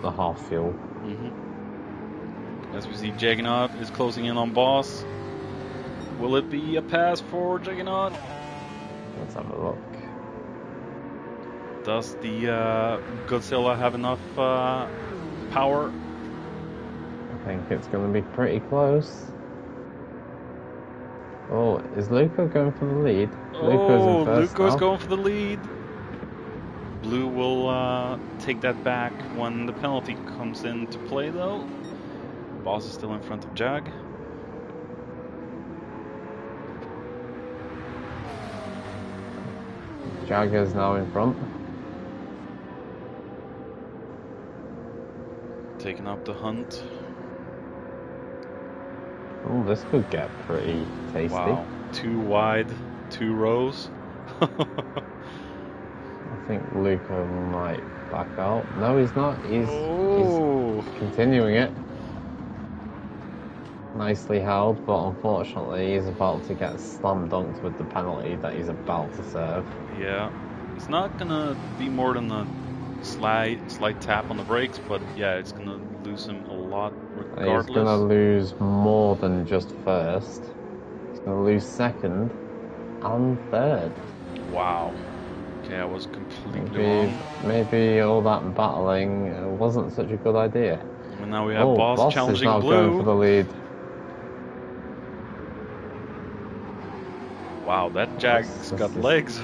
half fuel. As we see, Juggernaut is closing in on Boss. Will it be a pass for Juggernaut? Let's have a look. Does the Godzilla have enough power? I think it's going to be pretty close. Oh, is Luca going for the lead? Oh, Luca's going for the lead. Blue will take that back when the penalty comes into play, though. Boss is still in front of Jag. Jag is now in front. Taking up the hunt. Oh, this could get pretty tasty. Wow, 2 wide, 2 rows. I think Luca might back out. No, he's not. He's continuing it. Nicely held, but unfortunately he's about to get slam dunked with the penalty that he's about to serve. Yeah, it's not gonna be more than a slight tap on the brakes, but yeah, it's gonna lose him a lot regardless. He's gonna lose more than just first. He's gonna lose second and third. Wow. Okay, I was completely wrong. Maybe all that battling wasn't such a good idea. And now we have Boss challenging is now Blue. Going for the lead. Wow, that Jag's got legs.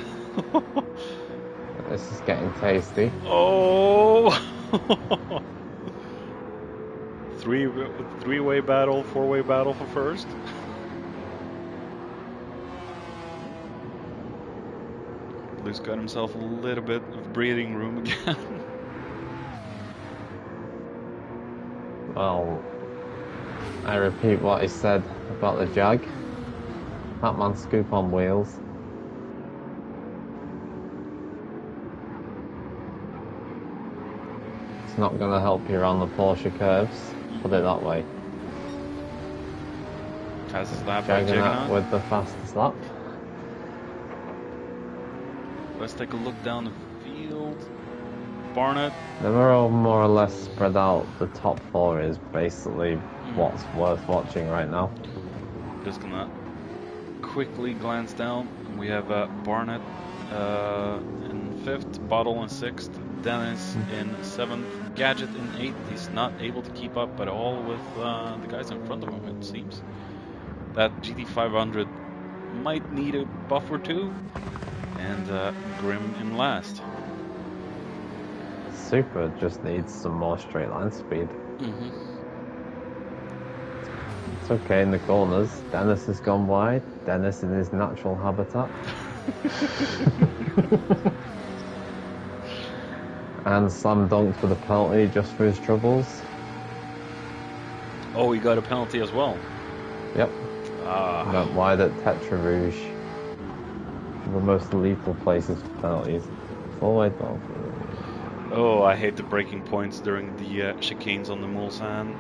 This is getting tasty. Oh! Three-way battle, 4-way battle for first. Blue's got himself a little bit of breathing room again. Well, I repeat what I said about the Jag. That man scoop on wheels. It's not going to help you around the Porsche curves, put it that way. Has his lap by Juggernaut with the fastest lap. Let's take a look down the field. Barnett. They were all more or less spread out. The top 4 is basically what's worth watching right now. Just gonna quickly glance down. We have Barnett in 5th, Bottle in 6th, Dennis in 7th, Gadget in 8th. He's not able to keep up at all with the guys in front of him, it seems. That GT500 might need a buff or two. And Grim in last. Super just needs some more straight line speed. It's okay in the corners. Dennis has gone wide. Dennis in his natural habitat. And slam dunked for the penalty just for his troubles. Oh, he got a penalty as well. Yep. Went wide at Tetra Rouge. The most lethal places for penalties. Full-way ball. Oh, I hate the breaking points during the chicanes on the Mulsanne.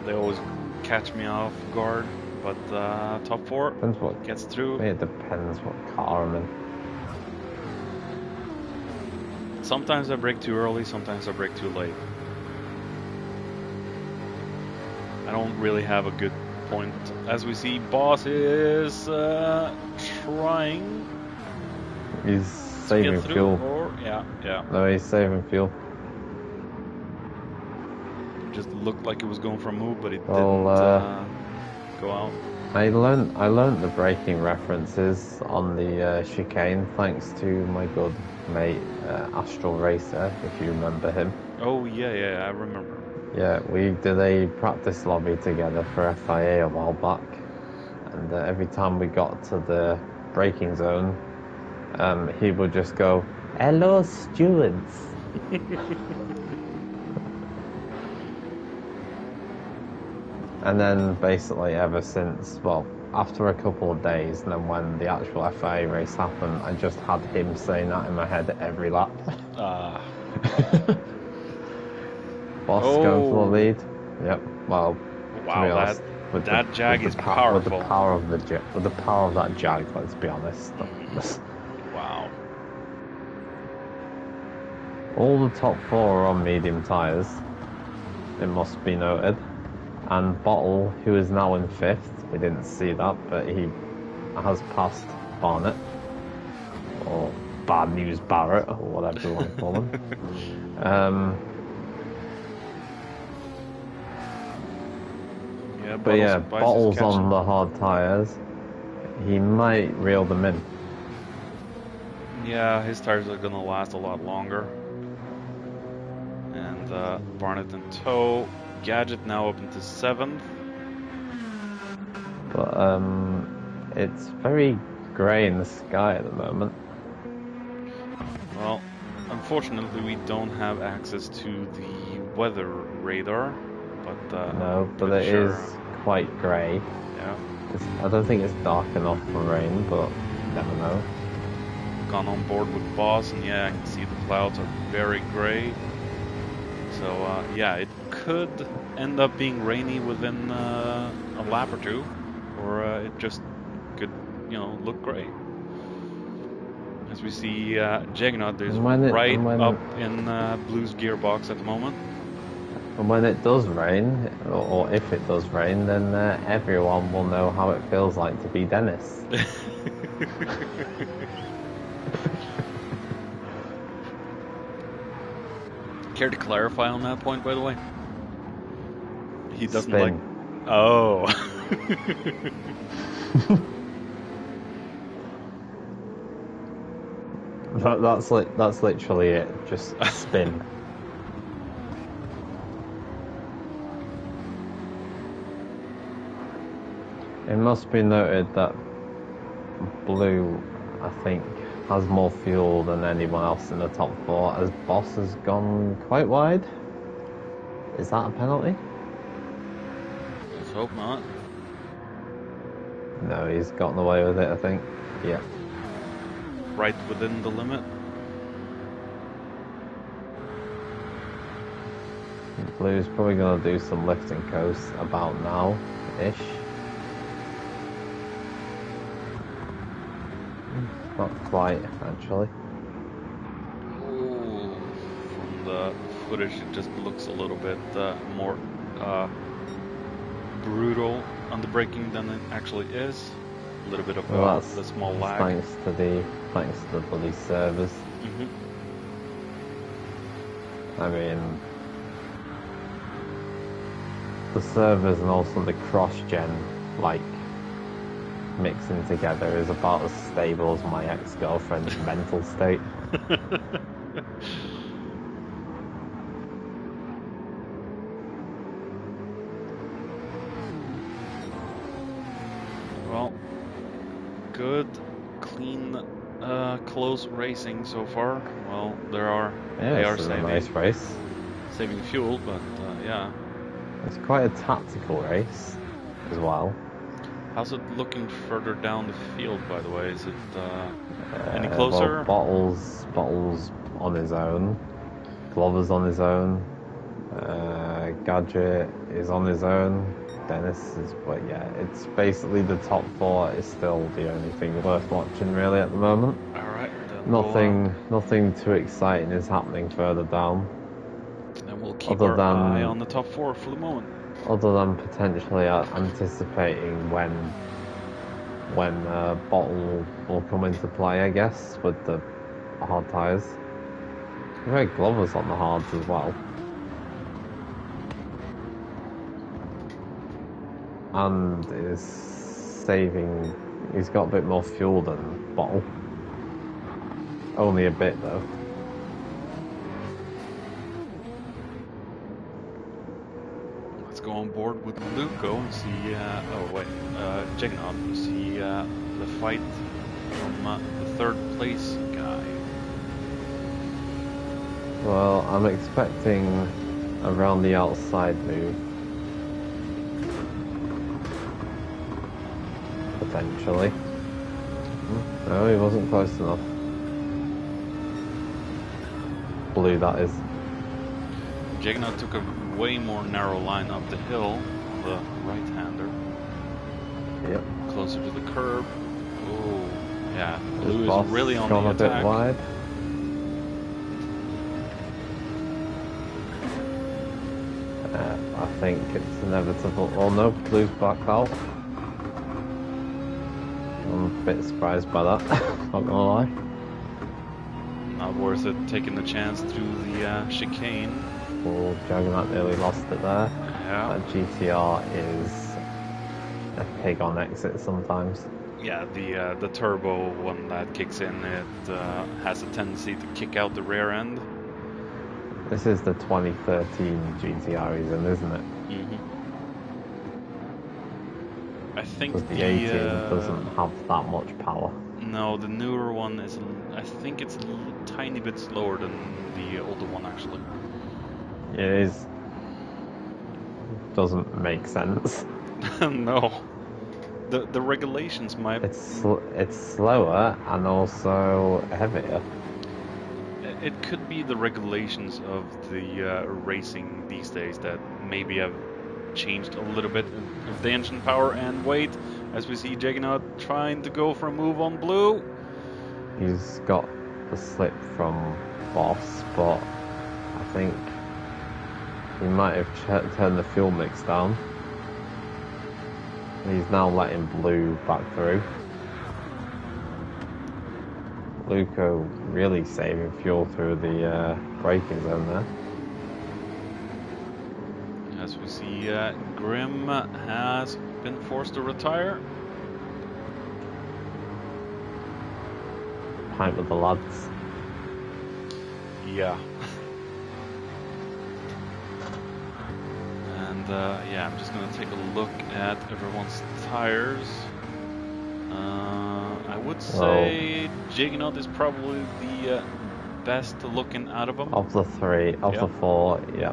They always catch me off guard, but top 4 gets through. It depends what car I'm in. Sometimes I brake too early, sometimes I brake too late. I don't really have a good point. As we see, Boss is trying. He's saving fuel. Yeah. No, he's saving fuel. just looked like it was going for a move, but it Well, didn't go out. I learned the braking references on the chicane thanks to my good mate Astral Racer, if you remember him. Oh yeah, I remember. Yeah, we did a practice lobby together for FIA a while back, and every time we got to the braking zone, he would just go, "Hello, stewards." And then basically ever since, well, after a couple of days, and then when the actual FIA race happened, I just had him saying that in my head at every lap. Boss going for the lead. Yep. Well, wow, to be honest, that Jag is powerful. With the power of that Jag, let's be honest. Wow. All the top 4 are on medium tyres. It must be noted. And Bottle, who is now in 5th, we didn't see that, but he has passed Barnett, or Bad News Barrett, or whatever you want to call him. But yeah, Bottle's on the hard tyres. He might reel them in. Yeah, his tires are gonna last a lot longer. And Barnett in tow. Gadget now up into 7th. But it's very grey in the sky at the moment. Well, unfortunately we don't have access to the weather radar, but no, but it is quite grey. Yeah. I don't think it's dark enough for rain, but you never know. Gone on board with Boss, and yeah, I can see the clouds are very grey. So yeah, it could end up being rainy within a lap or two, or it just could, look grey. As we see, Juggernaut is right up in Blue's gearbox at the moment. And when it does rain, or if it does rain, then everyone will know how it feels like to be Dennis. Care to clarify on that point, by the way? He doesn't Spin. like. Oh. That's literally it. Just spin. It must be noted that Blue, I think, has more fuel than anyone else in the top 4, as Boss has gone quite wide. Is that a penalty? Let's hope not. No, he's gotten away with it, I think. Yeah. Right within the limit. Blue's probably going to do some lift and coast about now-ish. Not quite, actually. Ooh, from the footage, it just looks a little bit more brutal on the braking than it actually is. A little bit of a small lag. Thanks to the bloody servers. I mean, the servers and also the cross-gen, mixing together is about as stable as my ex-girlfriend's mental state. Well, good, clean, close racing so far. Well, they are saving, a nice race. Saving fuel, but yeah. It's quite a tactical race as well. How's it looking further down the field, by the way? Is it any closer? Well, Bottles on his own. Glover's on his own. Gadget is on his own. Dennis is, but yeah, it's basically the top 4 is still the only thing worth watching really at the moment. All right. Nothing too exciting is happening further down. And we'll keep our eye on the top 4 for the moment. Other than potentially anticipating when Bottle will come into play, I guess, with the hard tyres. Glover's on the hards as well. and is saving. He's got a bit more fuel than Bottle. Only a bit though. Let's go on board with Luco and see. Oh wait, Jignaut. See the fight from the third place guy. Well, I'm expecting around the outside move. Potentially. No, he wasn't close enough. Blue, that is. Jignaut took a way more narrow line up the hill on the right-hander. Yep. Closer to the curb. Oh, yeah. His Blue boss is really on gone the a bit attack. wide. I think it's inevitable. Oh no, Blue's back out. I'm a bit surprised by that, not gonna lie. Not worth it taking the chance through the chicane. Oh, Juggernaut nearly lost it there. Yeah. That GTR is a pig on exit sometimes. Yeah, the turbo, when that kicks in, it has a tendency to kick out the rear end. This is the 2013 GTR he's in, isn't it? Mm-hmm. I think Because the 18 doesn't have that much power. No, the newer one is. I think it's a tiny bit slower than the older one, actually. It is. Doesn't make sense. No, the regulations might. It's slower and also heavier. It could be the regulations of the racing these days that maybe have changed a little bit of the engine power and weight. As we see Juggernaut trying to go for a move on Blue. He's got the slip from Boss, but I think he might have turned the fuel mix down. He's now letting Blue back through. Luco really saving fuel through the braking zone there. As we see, Grim has been forced to retire. Pint with the lads. Yeah. And yeah, I'm just gonna take a look at everyone's tires. I would say Jignaut is probably the best looking out of them. Of the three, of the four, yeah.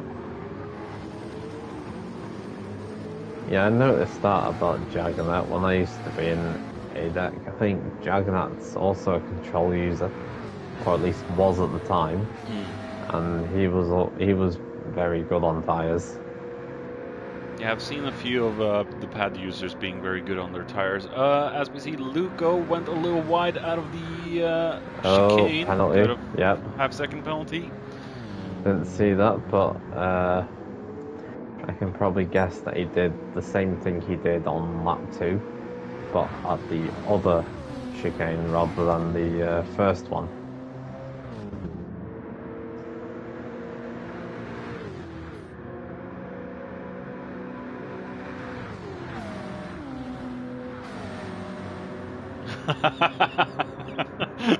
Yeah, I noticed that about Juggernaut when I used to be in ADEC. I think Juggernaut's also a control user, or at least was at the time, and he was very good on tires. Yeah, I've seen a few of the pad users being very good on their tires. As we see, Luco went a little wide out of the chicane. Penalty. Yep. Half-second penalty. Didn't see that, but I can probably guess that he did the same thing he did on lap 2, but at the other chicane rather than the first one.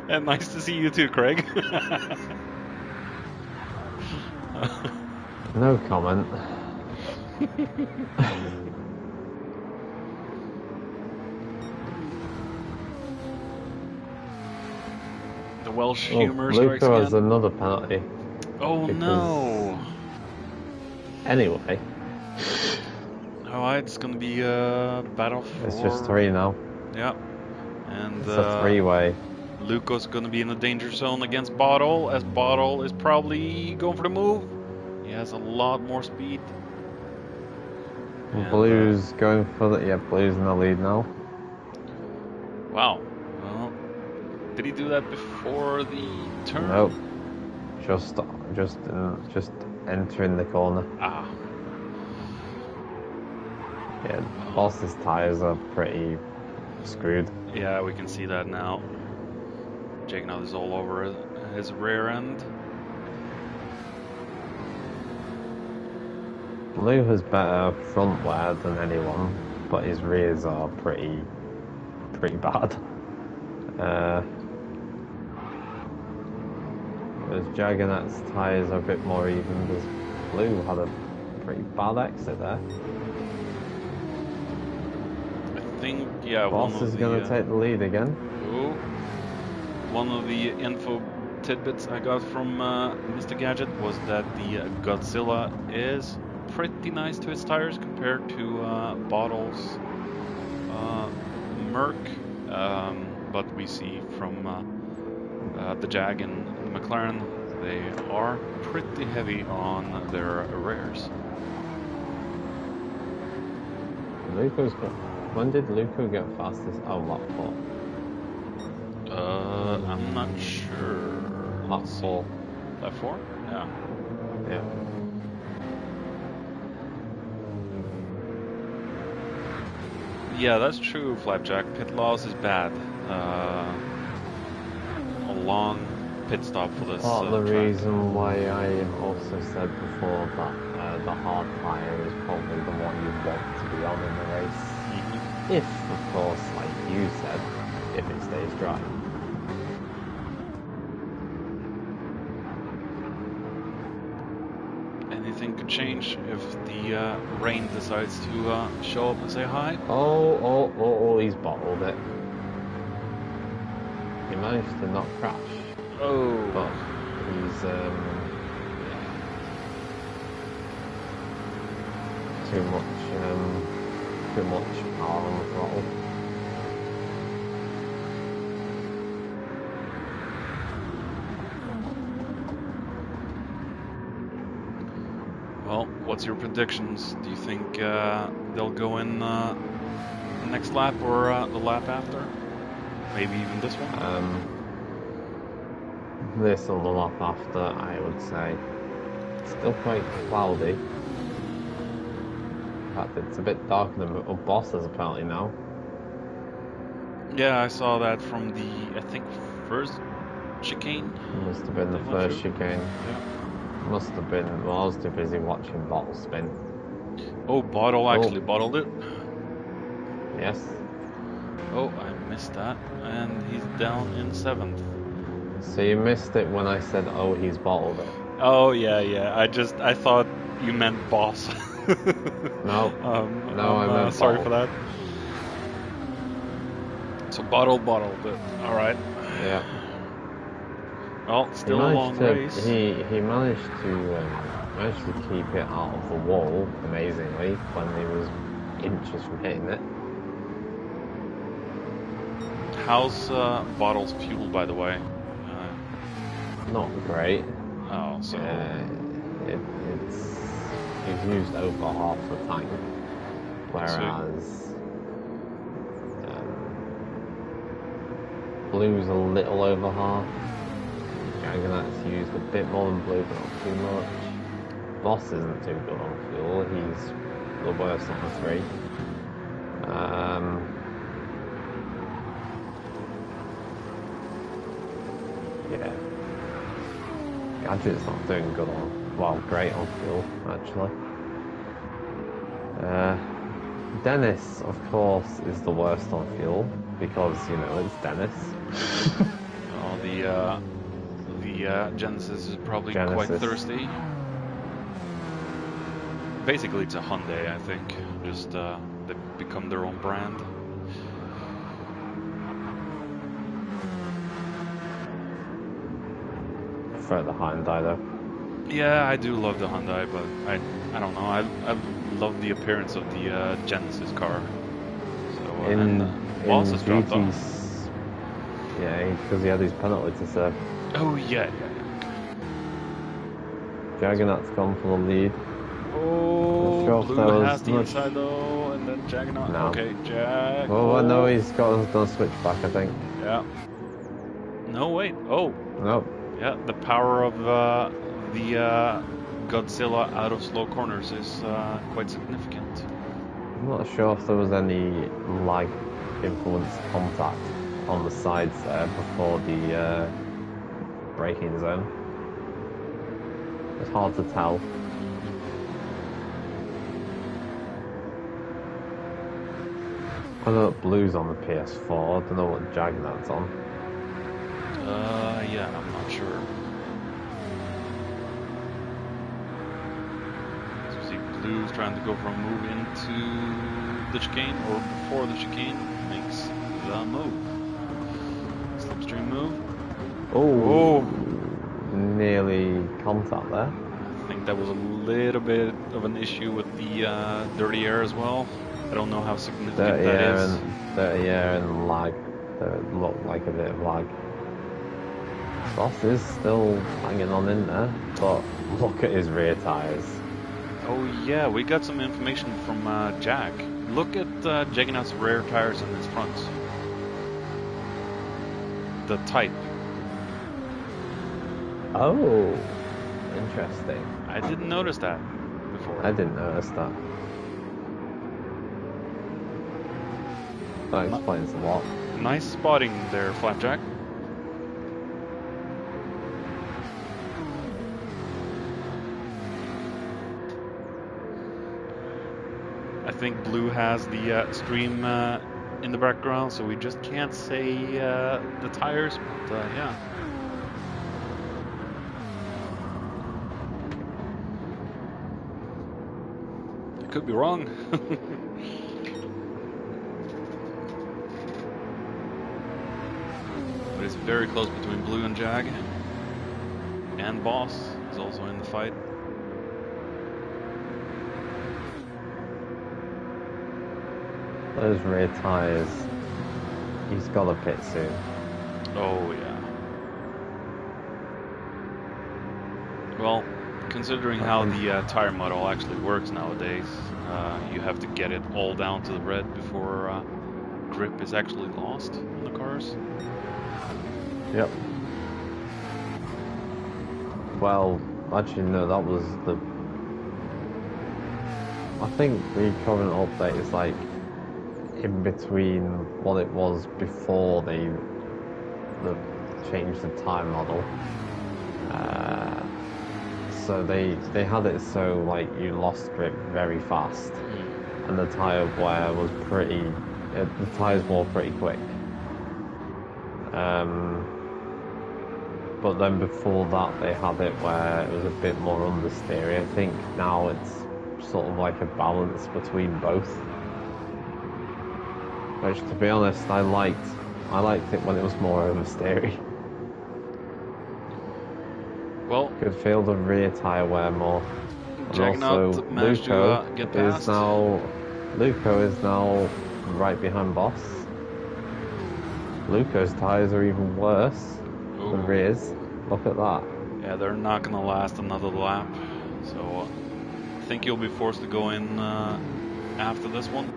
And nice to see you too, Craig. No comment. The Welsh humor strikes Luco again. has another penalty. Oh no! Anyway. Alright, it's gonna be a battle for... It's just 3 now. Yeah. And it's a 3-way. Luco's gonna be in the danger zone against Bottle, as Bottle is probably going for the move. He has a lot more speed. And Blue's going for the... Yeah, Blue's in the lead now. Wow. Well, did he do that before the turn? Nope. Just entering the corner. Ah. Yeah, Boss's tires are pretty screwed. Yeah, we can see that now. Juggernaut is all over his rear end. Blue has better front wear than anyone. but his rears are pretty bad. Whereas Jaganat's tyres are a bit more even. Because Blue had a pretty bad exit there. I think, yeah, Boss is going to take the lead again. Oh, one of the info tidbits I got from Mr. Gadget was that the Godzilla is pretty nice to its tires compared to Bottle's Merc, but we see from the Jag and the McLaren, they are pretty heavy on their rears. When did Luco get fastest? Oh, lap 4. I'm not sure. Lap 4. Lap 4? Yeah. Yeah. Yeah, that's true, Flapjack. Pit loss is bad. A long pit stop for this Part of the track. reason why I also said before that the hard tyre is probably the one you want to be on in the race. If, of course, like you said, if it stays dry. Anything could change if the rain decides to show up and say hi. Oh, he's bottled it. He managed to not crash. Oh. But he's, too much power on the throttle. Well, what's your predictions? Do you think they'll go in the next lap or the lap after? Maybe even this one? This or the lap after, I would say. It's still quite cloudy. In fact, it's a bit darker than Bosses apparently now. Yeah, I saw that from the, I think, first chicane. Must have been the first chicane. Yeah. Must have been. Well, I was too busy watching Bottle spin. Oh, Bottle actually bottled it. Yes. Oh, I missed that, and he's down in 7th. So you missed it when I said, "Oh, he's bottled it." Oh yeah. I thought you meant Boss. No. No, I meant sorry bottle. for that. So bottled it. All right. Yeah. Well, still a long race. He managed to keep it out of the wall amazingly when he was inches from hitting it. How's Bottle's fuel, by the way? Not great. Oh, so he's used over half the tank, whereas Blue's a little over half. Jaganat's used a bit more than Blue, but not too much. Boss isn't too good on fuel. He's the worst of the three. Yeah. Gadget's not doing good on, well, great on fuel, actually. Dennis, of course, is the worst on fuel, because, you know, it's Dennis. Oh, the Genesis is probably quite thirsty. Basically, it's a Hyundai, I think. Just, they become their own brand. I prefer the Hyundai though. Yeah, I do love the Hyundai, but I don't know. I love the appearance of the Genesis car. So and Boss has dropped off. Yeah, because he had his penalty to serve. Oh yeah. Jaganat's gone for the lead. Oh, sure Blue has the inside though, and then Jaganat. No. Okay, Jag. Oh, no, he's done switch back, I think. Yeah. No, wait. Oh. No. Yeah, the power of the Godzilla out of slow corners is quite significant. I'm not sure if there was any lag influence contact on the sides there before the braking zone. It's hard to tell. I know that Blue's on the PS4. I don't know what Jagnad's on. Yeah, I'm not sure. So we see Blue's trying to go for a move into the chicane, or before the chicane makes the move. Slipstream move. Oh, nearly contact there. I think that was a little bit of an issue with the dirty air as well. I don't know how significant that is. Dirty air and lag. There looked like a bit of lag. Boss is still hanging on in there, but look at his rear tyres. Oh yeah, we got some information from Jack. Look at Jaggernaut's rear tires and his fronts. The type. Oh, interesting. I didn't notice that before. I didn't notice that. That explains a lot. Nice spotting there, Flapjack. I think Blue has the stream in the background, so we just can't say the tires, but yeah. I could be wrong. But it's very close between Blue and Jag. And Boss is also in the fight. Those rear tyres, he's got to pit soon. Oh, yeah. Well, considering how the tire model actually works nowadays, you have to get it all down to the red before grip is actually lost on the cars. Yep. Well, actually, no, that was the... I think the current update is like in between what it was before they changed the tire model. So they had it so like you lost grip very fast, and the tire wear was pretty. The tires wore pretty quick. But then before that they had it where it was a bit more understeery. I think now it's sort of like a balance between both. Which, to be honest, I liked it when it was more oversteery. Well, could feel the rear tyre wear more. And also, managed to get past. Luco is now right behind Boss. Luco's tyres are even worse than rears. Look at that. Yeah, they're not going to last another lap. So I think you'll be forced to go in after this one.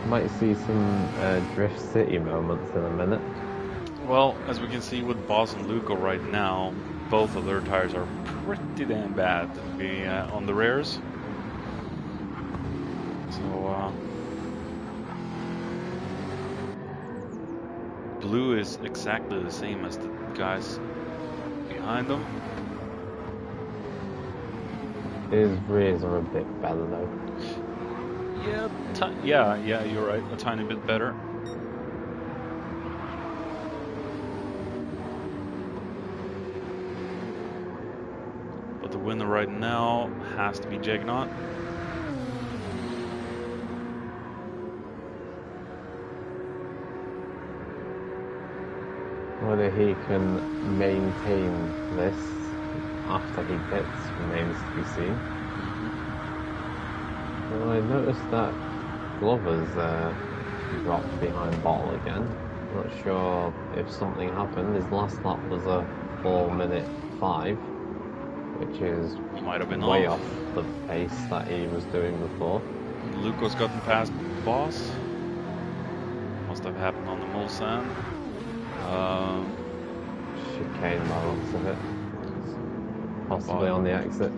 Might see some Drift City moments in a minute. Well, as we can see with Boss and Luco right now, both of their tires are pretty damn bad to be on the rears. So Blue is exactly the same as the guys behind them. His rears are a bit better though. Yeah, you're right. A tiny bit better. But the winner right now has to be Jagnaut. Whether he can maintain this after he pits remains to be seen. Well, I noticed that Glover's dropped behind Bottle again. Not sure if something happened. His last lap was a 4:05, which is might have been way off the pace that he was doing before. Luco's gotten past Boss. Must have happened on the Mulsanne. Chicane by the looks of it. Possibly on the exit.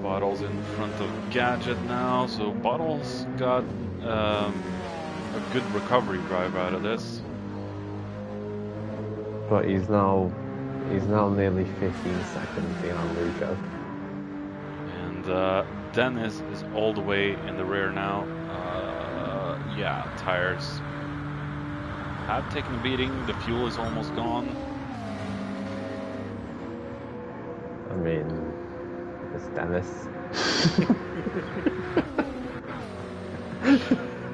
Bottle's in front of Gadget now, so Bottle's got a good recovery drive out of this. But he's now nearly 15 seconds behind Luco. And Dennis is all the way in the rear now. Yeah, tires have taken a beating. The fuel is almost gone. I mean, it's Dennis.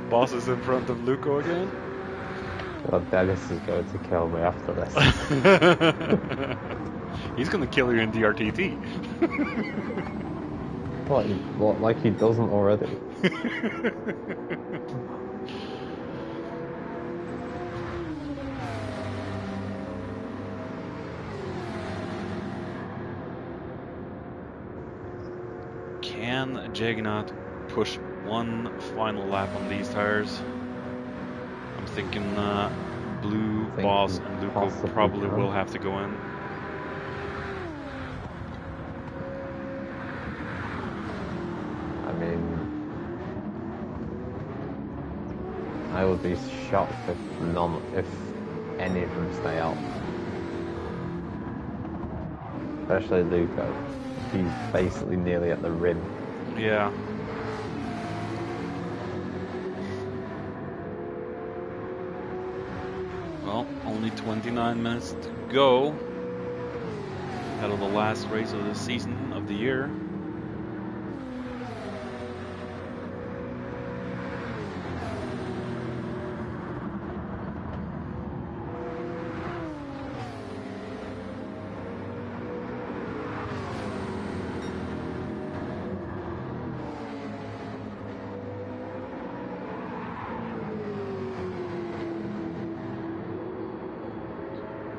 Boss is in front of Luco again. Well, Dennis is going to kill me after this. He's gonna kill you in the RTT. What, like he doesn't already? Can Jaggernaut push one final lap on these tires? I'm thinking Blue, Boss, he and Luco possibly probably can. will have to go in. I mean, I would be shocked if any of them stay out. Especially Luco. He's basically nearly at the rim. Yeah. Well, only 29 minutes to go. Ahead of the last race of the season, of the year.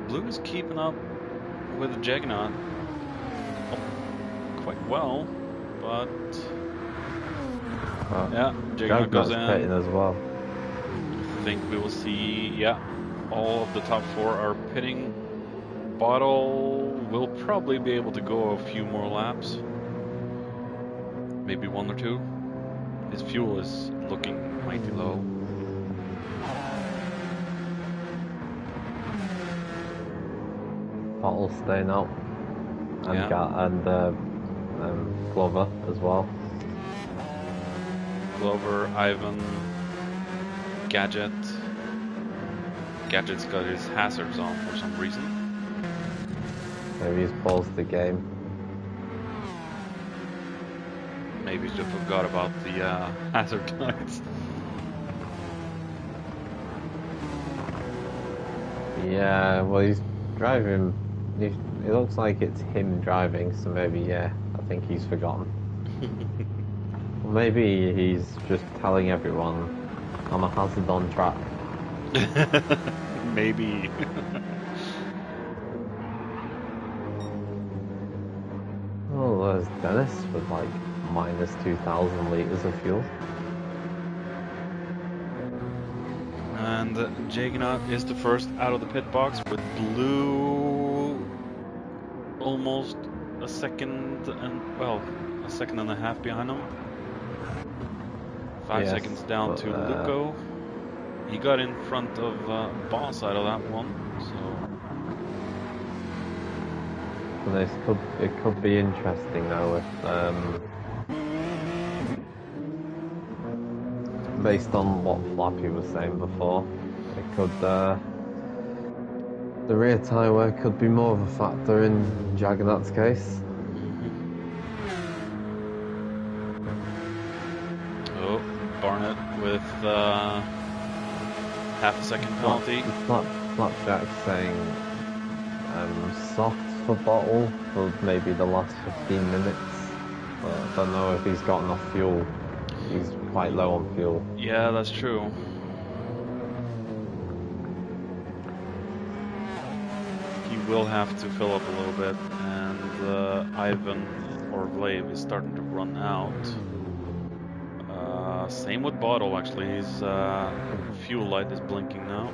Blue is keeping up with the Jaggernaut quite well, but yeah, Jaggernaut goes in. Pitting as well. I think we will see, yeah, all of the top four are pitting. Bottle will probably be able to go a few more laps, maybe one or two. His fuel is looking mighty low. Bottle staying out, and Yeah. Glover as well. Glover, Ivan, Gadget. Gadget's got his hazards on for some reason. Maybe he's paused the game. Maybe he just forgot about the hazard lights. Yeah, well, he's driving. It looks like it's him driving, so maybe, yeah, I think he's forgotten. Or maybe he's just telling everyone, I'm a hazard on track. Maybe. Oh, there's Dennis with like minus 2,000 litres of fuel. And Jaggernaut is the first out of the pit box with Blue almost a second and a half behind him. 5 seconds down to Luco. He got in front of Boss out of that one, so It could be interesting though if based on what Flappy was saying before, it could the rear tyre wear could be more of a factor in Jaggernaut's case. Oh, Barnett with half a second penalty. Flapjack saying soft for Bottle for maybe the last 15 minutes. But I don't know if he's got enough fuel. He's quite low on fuel. Yeah, that's true. He will have to fill up a little bit, and Ivan or Vlave is starting to run out. Same with Bottle, actually. His fuel light is blinking now.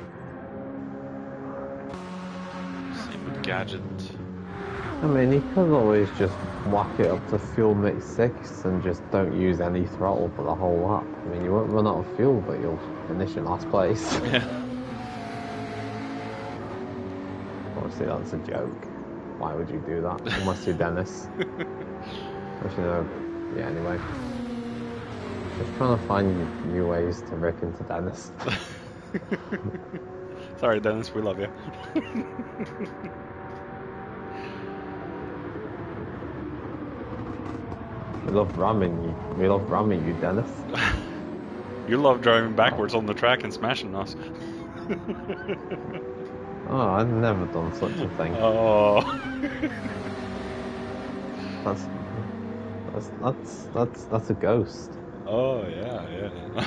Same with Gadget. I mean, he could always just whack it up to fuel mix 6 and just don't use any throttle for the whole lap. I mean, you won't run out of fuel, but you'll finish in last place. Yeah. Obviously, that's a joke. Why would you do that? Unless you're Dennis. Which, yeah, anyway. Just trying to find new ways to rip into Dennis. Sorry, Dennis, we love you. We love ramming you. We love ramming you, Dennis. You love driving backwards on the track and smashing us. Oh, I've never done such a thing. Oh. That's a ghost. Oh, yeah.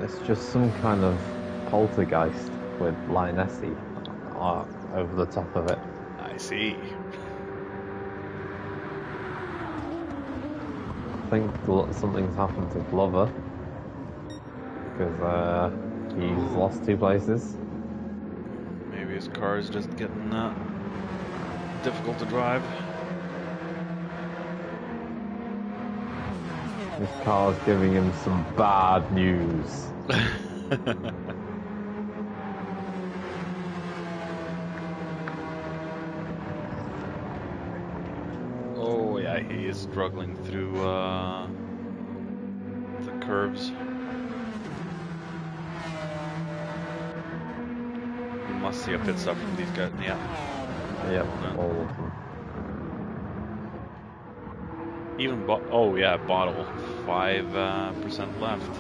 It's just some kind of poltergeist with Lionessi over the top of it. I see. I think something's happened to Glover because he's lost 2 places. Maybe his car is just getting difficult to drive. His car's giving him some bad news. Oh yeah, he is struggling through the curves. You must see a pit stop from these guys. Yeah. Yep, all of them. Even oh yeah, bottle 5% left.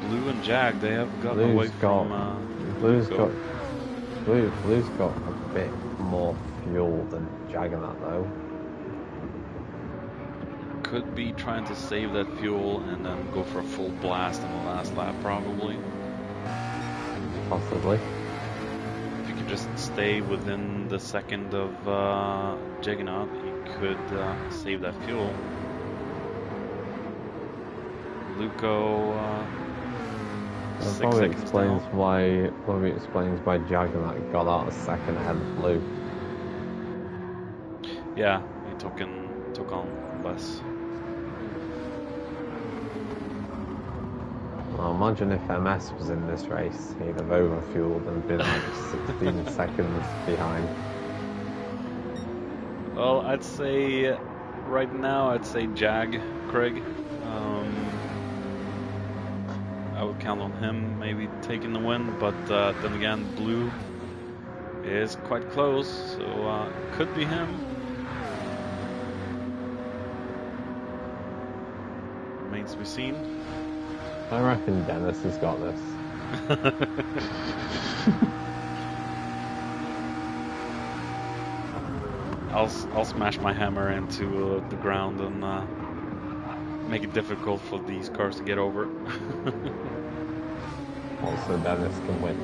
Blue and Jag, they have gotten away from. Blue's got a bit more fuel than Juggernaut though. Could be trying to save that fuel and then go for a full blast in the last lap, probably. Possibly. If you could just stay within the second of Juggernaut, you could save that fuel. Luco. That probably explains why Juggernaut got out a second ahead of Blue. Yeah, he took on less. Well, imagine if MS was in this race, he'd have overfueled and been like 16 seconds behind. Well, I'd say right now, I'd say Jag, Craig. I would count on him maybe taking the win, but then again, Blue is quite close, so could be him. Remains to be seen. I reckon Dennis has got this. I'll smash my hammer into the ground and make it difficult for these cars to get over. Also, Dennis can win.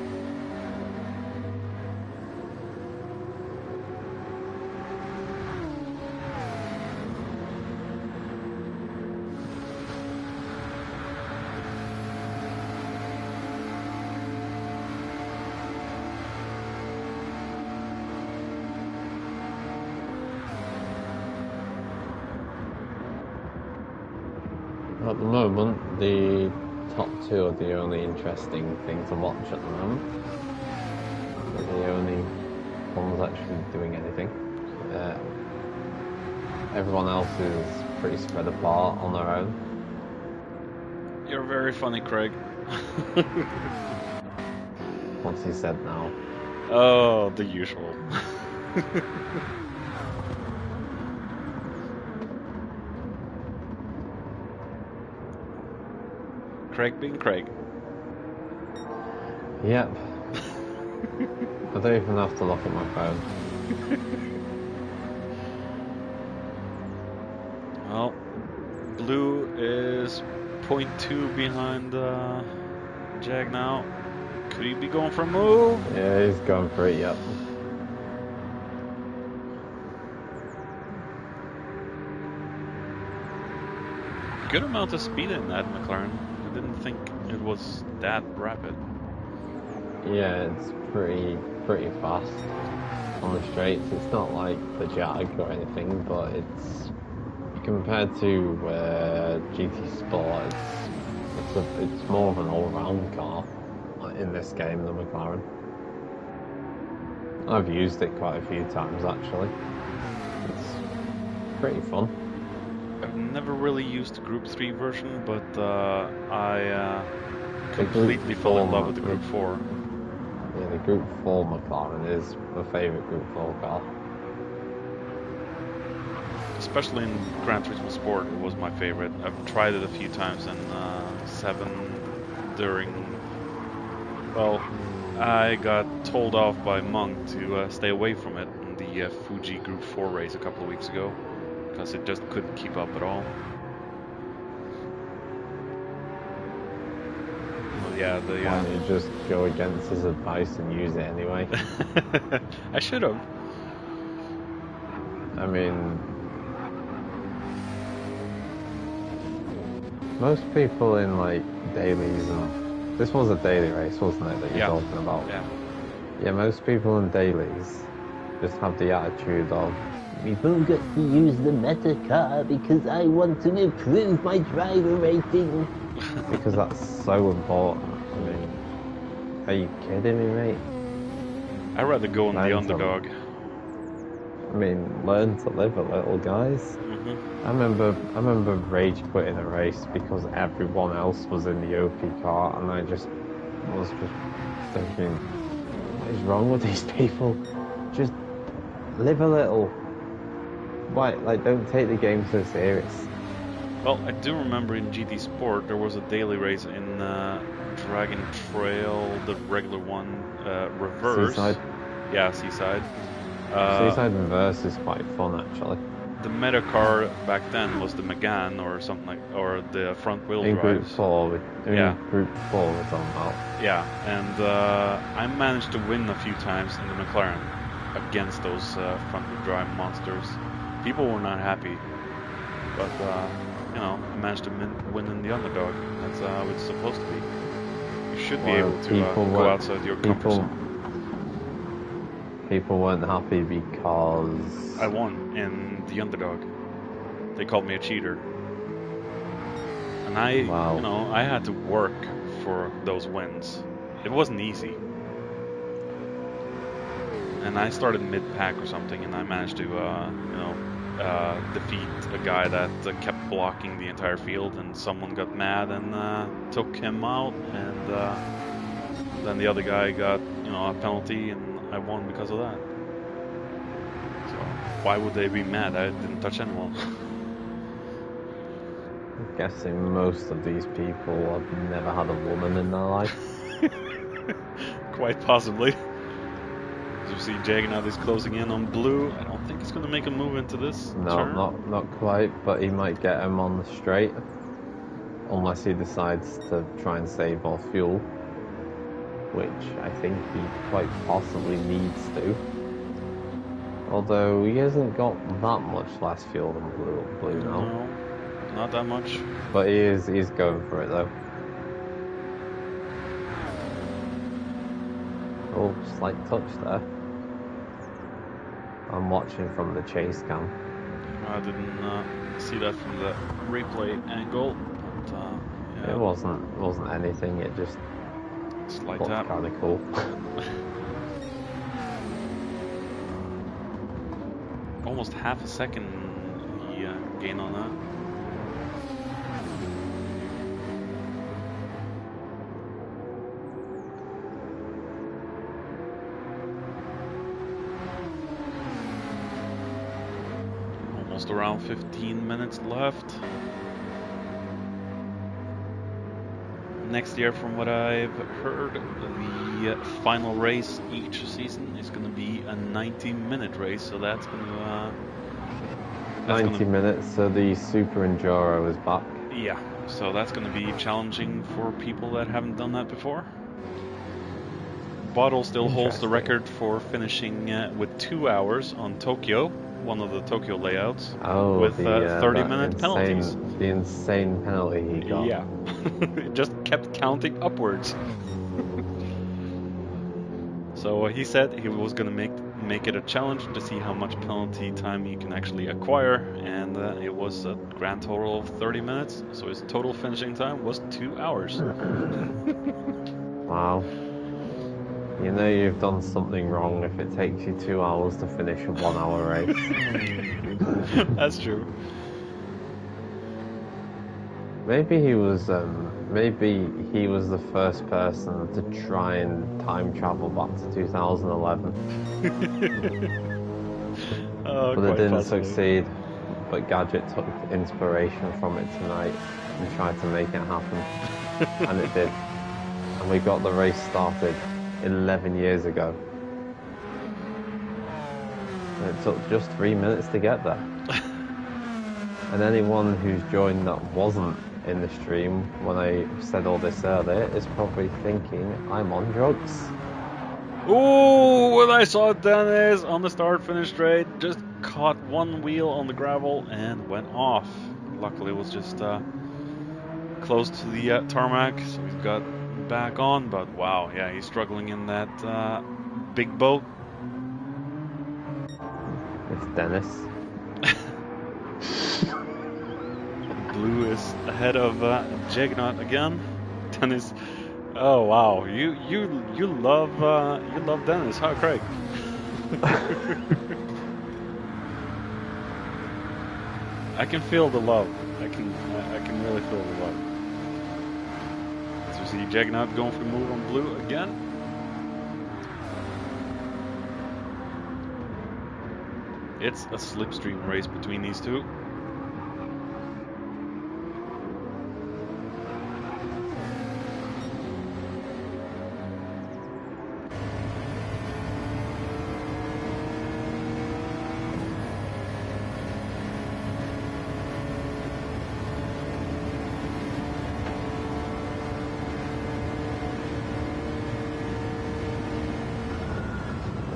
At the moment, the top 2 are the only interesting thing to watch at the moment. They're the only ones actually doing anything. Everyone else is pretty spread apart on their own. You're very funny, Craig. What's he said now? Oh, the usual. Craig being Craig. Yep. I don't even have to look at my phone. Well, Blue is 0.2 behind Jag now. Could he be going for a move? Yeah, he's going for it, yep. Good amount of speed in that McLaren. I didn't think it was that rapid. Yeah, it's pretty fast on the straights. It's not like the Jag or anything, but it's compared to GT Sport, it's more of an all-round car. in this game, the McLaren. I've used it quite a few times actually. It's pretty fun. I've never really used the Group 3 version, but I completely fell in love with the Group 4. Yeah, the Group 4 McLaren is my favourite Group 4 car. Especially in Gran Turismo Sport, it was my favorite. I've tried it a few times in 7 during... Well, I got told off by Monk to stay away from it in the Fuji Group 4 race a couple of weeks ago, because it just couldn't keep up at all. Well, yeah, Why don't you just go against his advice and use it anyway? I should have. I mean, most people in like dailies, and this was a daily race, wasn't it, that you're talking about? Yeah. Yeah, most people in dailies just have the attitude of, we've all got to use the meta car because I want to improve my driver rating. Because that's so important. I mean, are you kidding me, mate? I'd rather go on the underdog. I mean, learn to live a little, guys. I remember rage quitting a race because everyone else was in the OP car, and I was just thinking, what is wrong with these people? Just live a little. Why, like, don't take the game so serious. Well, I do remember in GT Sport there was a daily race in Dragon Trail, the regular one, reverse. Seaside? Yeah, Seaside. Seaside reverse is quite fun, actually. The meta car back then was the Megane or something like, or the front wheel drive. Group 4, Group 4 was on that. Yeah, and I managed to win a few times in the McLaren against those front wheel drive monsters. People were not happy, but you know, I managed to win in the underdog. That's how it's supposed to be. You should be able to go outside your comfort zone. People weren't happy because I won in the underdog. They called me a cheater, and you know, I had to work for those wins. It wasn't easy, and I started mid-pack or something, and I managed to, you know, defeat a guy that kept blocking the entire field, and someone got mad and took him out, and then the other guy got, you know, a penalty, and I won because of that. So why would they be mad? I didn't touch anyone. I'm guessing most of these people have never had a woman in their life. Quite possibly. As you see, Jaggernaut is closing in on blue. I don't think he's going to make a move into this turn. Not quite, but he might get him on the straight. Unless he decides to try and save more fuel. Which I think he quite possibly needs to. Although he hasn't got that much less fuel than blue now. No, not that much. But he's going for it though. Oh, slight touch there. I'm watching from the chase cam. I didn't see that from the replay angle. But, yeah. It wasn't anything. It just looked kind of cool. Almost half a second he gained on that. Almost around 15 minutes left. Next year, from what I've heard, the final race each season is going to be a 90-minute race, so that's going to... 90 minutes, so the Super Enduro is back. Yeah, so that's going to be challenging for people that haven't done that before. Bottle still holds the record for finishing with 2 hours on Tokyo, one of the Tokyo layouts, with 30-minute penalties. The insane penalty he got. Yeah, it just kept counting upwards. So he said he was going to make it a challenge to see how much penalty time he can actually acquire, and it was a grand total of 30 minutes, so his total finishing time was 2 hours. Wow. You know you've done something wrong if it takes you 2 hours to finish a 1 hour race. That's true. Maybe he was the first person to try and time travel back to 2011. Oh, But it quite didn't possibly. succeed. But Gadget took inspiration from it tonight and tried to make it happen. And it did. And we got the race started 11 years ago. And it took just 3 minutes to get there. And anyone who's joined that wasn't in the stream when I said all this earlier is probably thinking I'm on drugs. Oh, when I saw Dennis on the start-finish straight, just caught one wheel on the gravel and went off. Luckily, it was just close to the tarmac, so he's got back on. But wow, yeah, he's struggling in that big boat. It's Dennis. Blue is ahead of Juggernaut again. Dennis. Oh wow, you love Dennis, huh, Craig? I can feel the love. I can really feel the love. So we see Juggernaut going for the move on Blue again. It's a slipstream race between these two.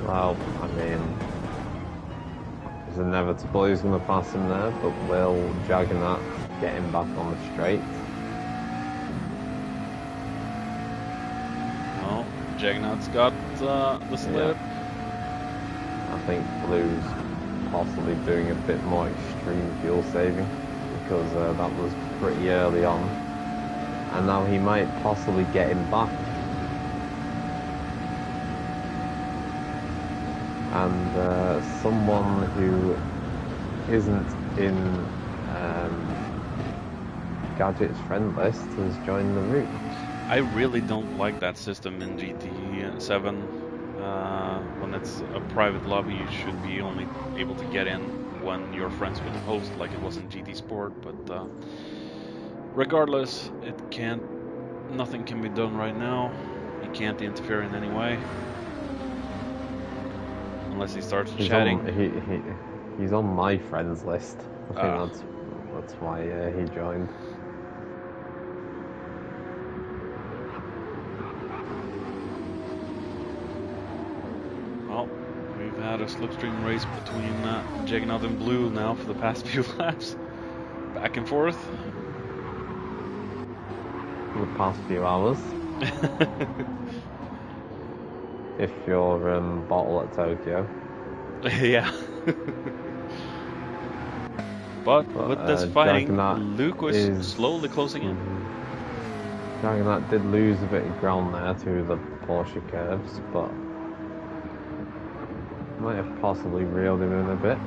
Well, I mean, it's inevitable he's going to pass him there, but will Juggernaut get him back on the straight? Well, Juggernaut's got the slip. Yeah. I think Blue's possibly doing a bit more extreme fuel saving because that was pretty early on. And now he might possibly get him back. And someone who isn't in Gadget's friend list has joined the route. I really don't like that system in GT7. When it's a private lobby, you should be only able to get in when you're friends with the host, like it was in GT Sport. But regardless, nothing can be done right now. He can't interfere in any way. Unless he starts chatting. He's on my friends list. I think that's why he joined. Well, we've had a slipstream race between Juggernaut and Blue now for the past few laps. Back and forth. For the past few hours. If you're bottle at Tokyo. Yeah. but with this fighting, Luke was slowly closing in. Juggernaut did lose a bit of ground there to the Porsche curves, but might have possibly reeled him in a bit.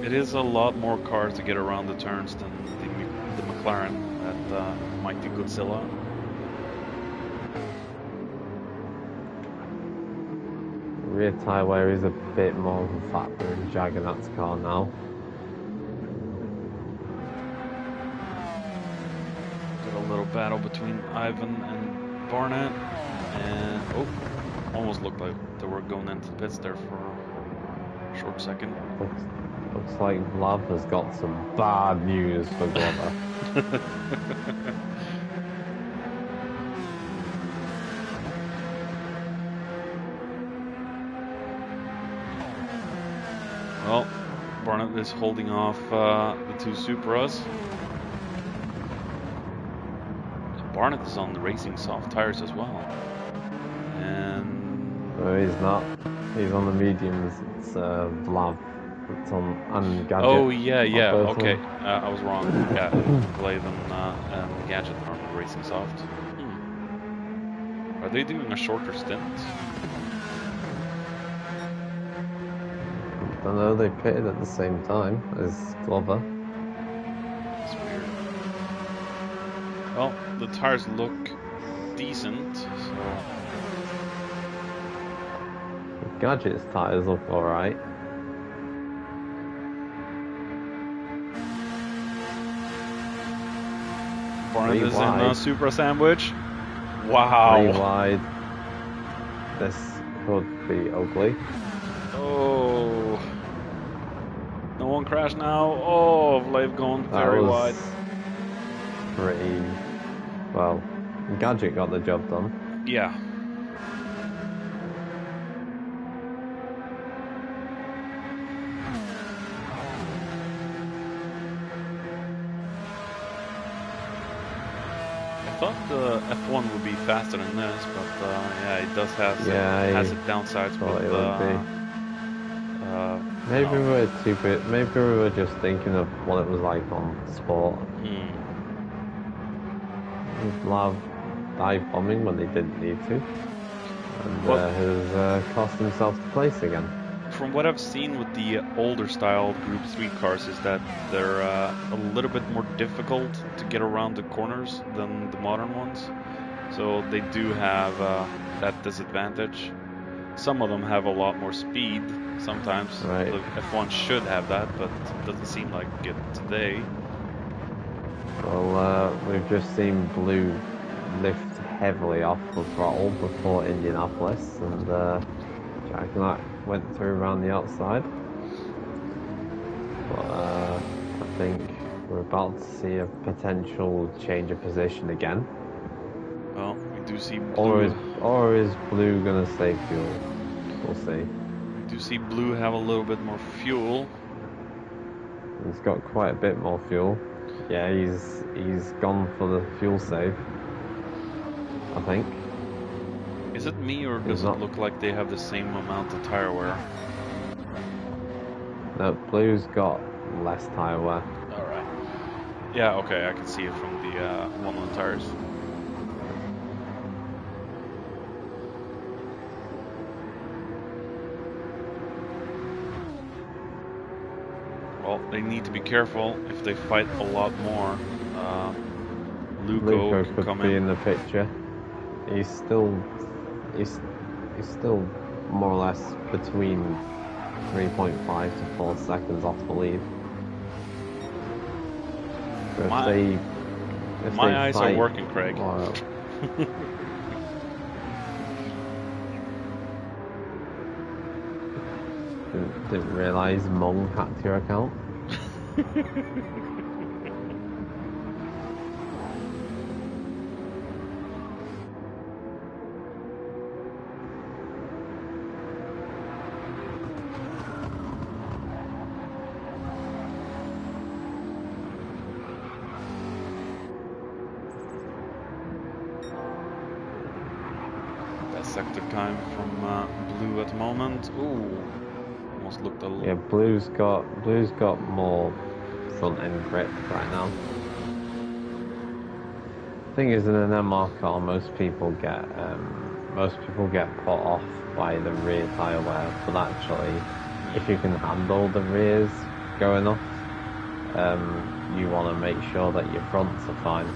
It is a lot more cars to get around the turns than the McLaren at Mighty Godzilla. Rear tyre wear is a bit more of a factor in Juggernaut's car now. Got a little battle between Ivan and Barnett, and almost looked like they were going into the pits there for a short second. Looks like Vlad has got some bad news for Glover. Well, Barnett is holding off the two Supras. Barnett is on the racing soft tires as well. And no, he's not. He's on the mediums. It's Vlad. It's on and Gadget. Oh yeah. Okay, I was wrong. Yeah, Glaive and Gadget are on the racing soft. Are they doing a shorter stint? I don't know, they pitted at the same time as Glover. That's weird. Well, the tires look decent, so... Gadget's tires look alright. Barnett is in a Supra sandwich. Wow. 3 wide. This could be ugly. Oh. No one crashed now. Oh, they've gone very wide. Pretty well. Gadget got the job done. Yeah. I thought the F1 would be faster than this, but yeah, it does have has its downsides. But maybe we were too bit. Maybe we were just thinking of what it was like on Sport. Lav dive bombing when they didn't need to, and has cost himself the place again. From what I've seen with the older style Group 3 cars is that they're a little bit more difficult to get around the corners than the modern ones. So they do have that disadvantage. Some of them have a lot more speed sometimes. Right. The F1 should have that, but it doesn't seem like it today. Well, we've just seen Blue lift heavily off the throttle before Indianapolis, and Jack and I went through around the outside. But I think we're about to see a potential change of position again. Well, we do see Blue. Or is Blue gonna save fuel? We'll see. We do see Blue have a little bit more fuel. He's got quite a bit more fuel. Yeah, he's gone for the fuel save, I think. Is it me, or does it look like they have the same amount of tire wear? No, Blue's got less tire wear. Alright. Yeah, okay, I can see it from the one on the tires. Well, they need to be careful if they fight a lot more. Luco could come be in the picture. He's still more or less between 3.5 to 4 seconds off the lead. But my eyes are working, Craig. Didn't realise Mong hacked your account. Sector time from Blue at the moment. Ooh, almost looked a little. Yeah, Blue's got more front end grip right now. Thing is, in an MR car, most people get put off by the rear tyre wear, but actually, if you can handle the rears going off, you want to make sure that your fronts are fine.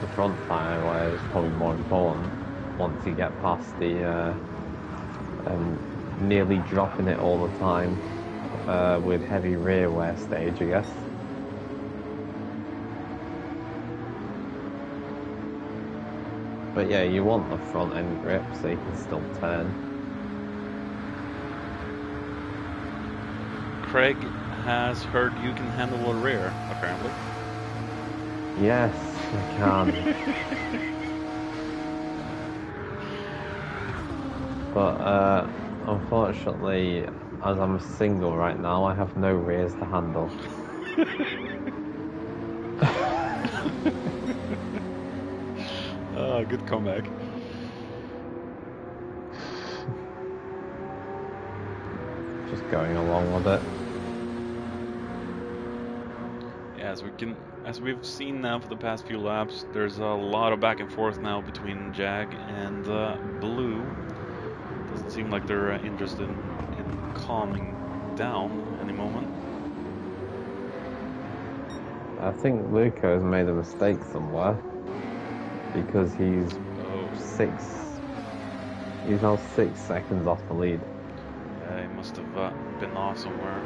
The front tyre wear is probably more important. Once you get past the nearly dropping it all the time with heavy rear wear stage, I guess. But yeah, you want the front end grip so you can still turn. Craig has heard you can handle the rear, apparently. Yes, I can. But unfortunately, as I'm single right now, I have no rears to handle. Good comeback. Just going along with it. Yeah, as we've seen now for the past few laps, there's a lot of back and forth now between Jag and Blue. Doesn't seem like they're interested in calming down any moment. I think Luca has made a mistake somewhere because he's now 6 seconds off the lead. Yeah, he must have been off somewhere.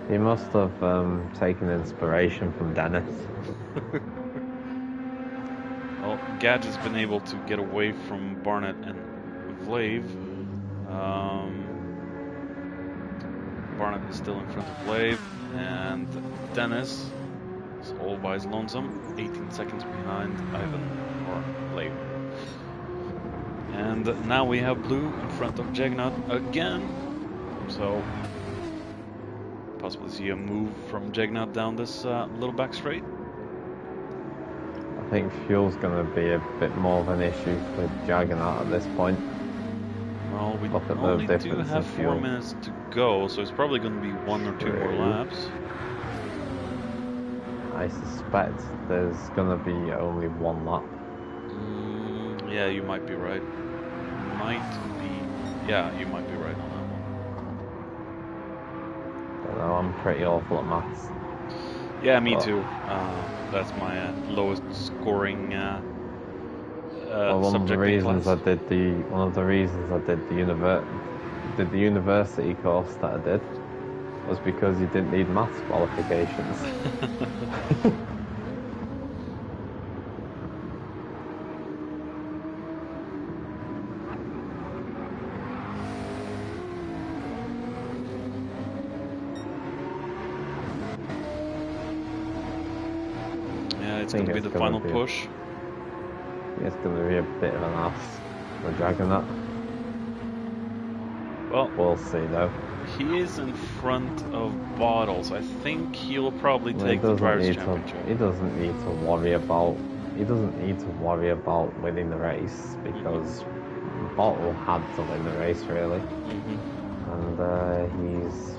He must have taken inspiration from Dennis. Well, Gadge has been able to get away from Barnett and Vlave. Barnett is still in front of Vlave, and Dennis is all by his lonesome, 18 seconds behind Ivan or Vlave. And now we have Blue in front of Jagnot again, so possibly see a move from Jagnot down this little back straight. I think fuel's going to be a bit more of an issue for Juggernaut at this point. Well, we only do have 4 minutes to go, so it's probably going to be 1 or 2 more laps. I suspect there's going to be only 1 lap. Yeah, you might be right. Yeah, you might be right on that one. I don't know, I'm pretty awful at maths. Yeah, me too. That's my lowest scoring well, one of the reasons I did the university course that I did was because you didn't need maths qualifications. It's going to be the final push. It's going to be a bit of an ass for Juggernaut. Well, we'll see though. He is in front of Bottles. I think he'll probably take the Drivers' Championship. He doesn't need to worry about winning the race because Bottle had to win the race really, and he's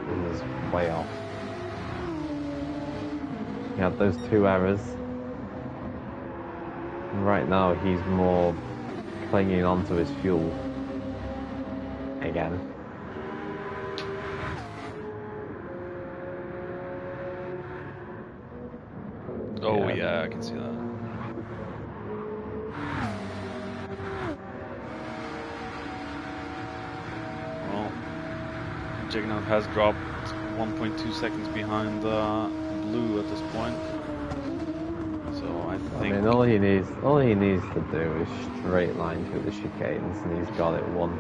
he's way off. He had those 2 errors. And right now he's more clinging onto his fuel again. Oh yeah, I can see that. Well, Jignaut has dropped 1.2 seconds behind Blue at this point. So I think all he needs to do is straight line through the chicanes, and he's got it won.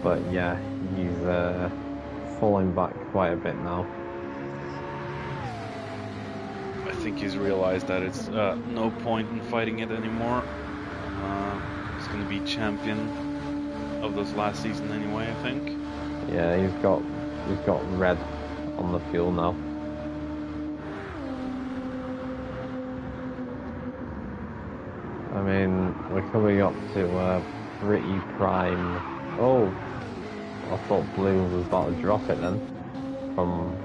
But yeah, he's falling back quite a bit now. I think he's realized that it's no point in fighting it anymore. He's going to be champion of this last season anyway, I think. Yeah, he's got red on the fuel now. I mean, we're coming up to pretty prime. Oh, I thought Blue was about to drop it then, from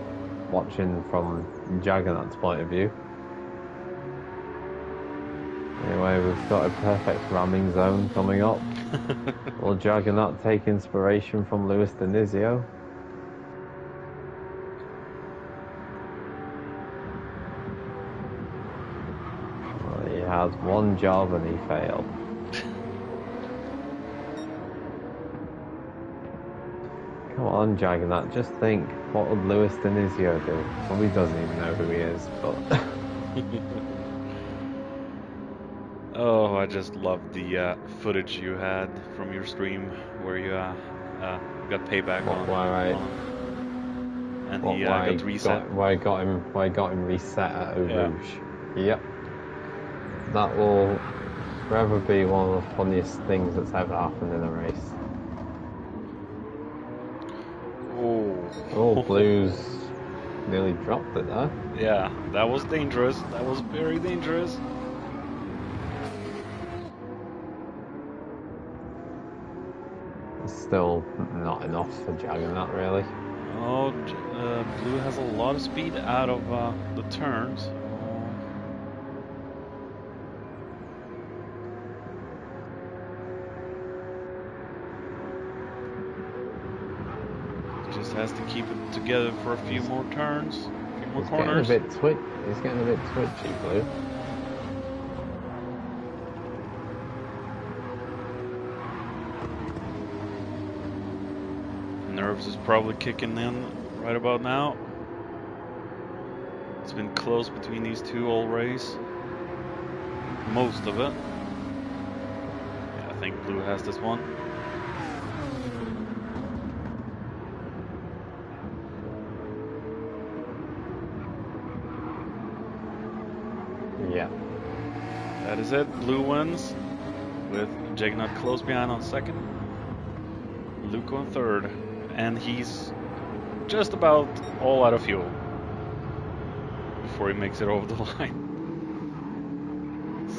watching from Juggernaut's point of view. Anyway, we've got a perfect ramming zone coming up. Will Juggernaut take inspiration from Luis Denizio? Well, he had one job and he failed. Come on, Juggernaut, just think, what would Luis Denizio do? Well, he doesn't even know who he is, but... Oh, I just love the footage you had from your stream where you got payback on and he got reset. Why I got him reset at Eau Rouge. Yep. That will forever be one of the funniest things that's ever happened in a race. Oh, Blues nearly dropped it there. Yeah, that was dangerous. That was very dangerous. still not enough for Juggernaut, really. Oh, blue has a lot of speed out of the turns. Just has to keep it together for a few more turns, a few more corners. He's getting a bit twitchy, Blue. Nerves is probably kicking in right about now. It's been close between these two all race. Most of it. Yeah, I think blue has this one. Yeah. That is it. Blue wins with Juggernaut close behind on second. Luke on third. And he's just about all out of fuel before he makes it over the line.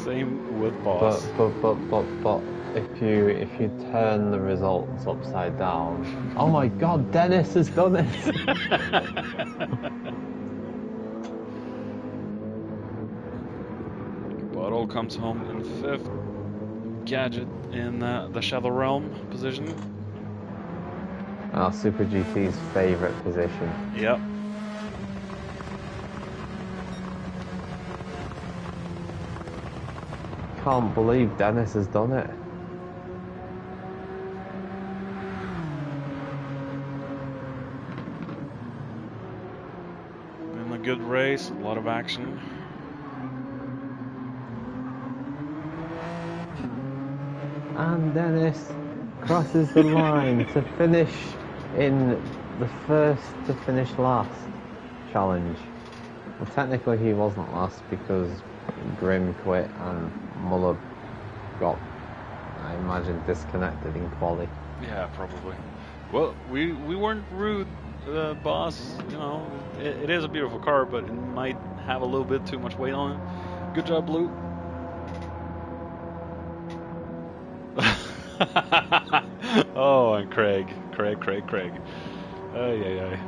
Same with Boss. But if you turn the results upside down, oh my God, Dennis has done it! Bottle comes home in fifth. Gadget in the Shadow Realm position. Our Super GT's favourite position. Yep. Can't believe Dennis has done it. Been a good race, a lot of action. And Dennis crosses the line to finish in the first to finish last challenge. Well, technically he wasn't last because Grim quit and Muller got, I imagine, disconnected in quali. Yeah, probably. Well, we weren't rude, Boss. You know, it is a beautiful car, but it might have a little bit too much weight on it. Good job, Blue. Oh, and Craig. Ay.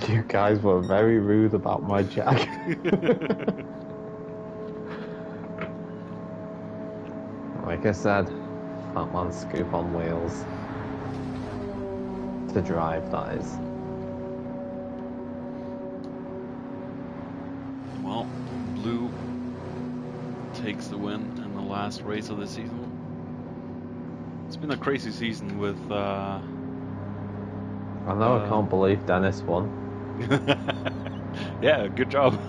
You guys were very rude about my Jag. Like I said, Fat Man scoop on wheels. To drive, that is. Well, Blue takes the win in the last race of the season. It's been a crazy season with. I know, I can't believe Dennis won. Yeah, good job.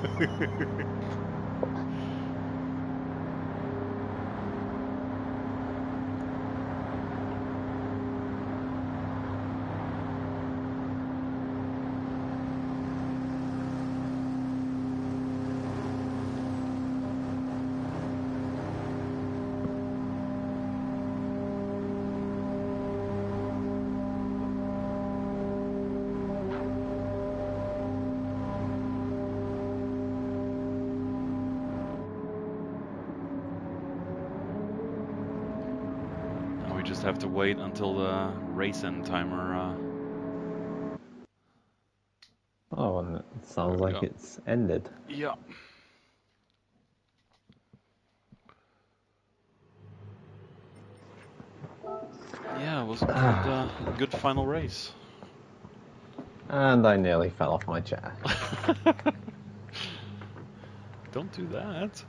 We just have to wait until the race end timer. Oh, and it sounds like it's ended. Yeah. Yeah, it was a good final race. And I nearly fell off my chair. Don't do that.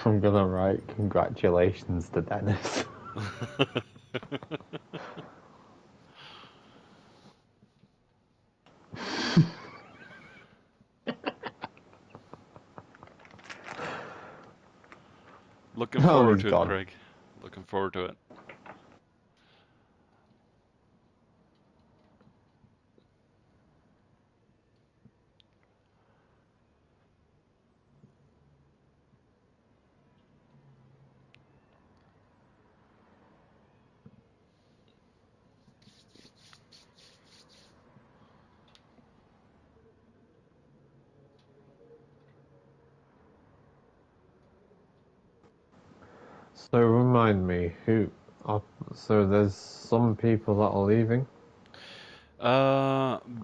I'm gonna write congratulations to Dennis. Looking forward to it, gone. Craig. Looking forward to it. So remind me, so there's some people that are leaving.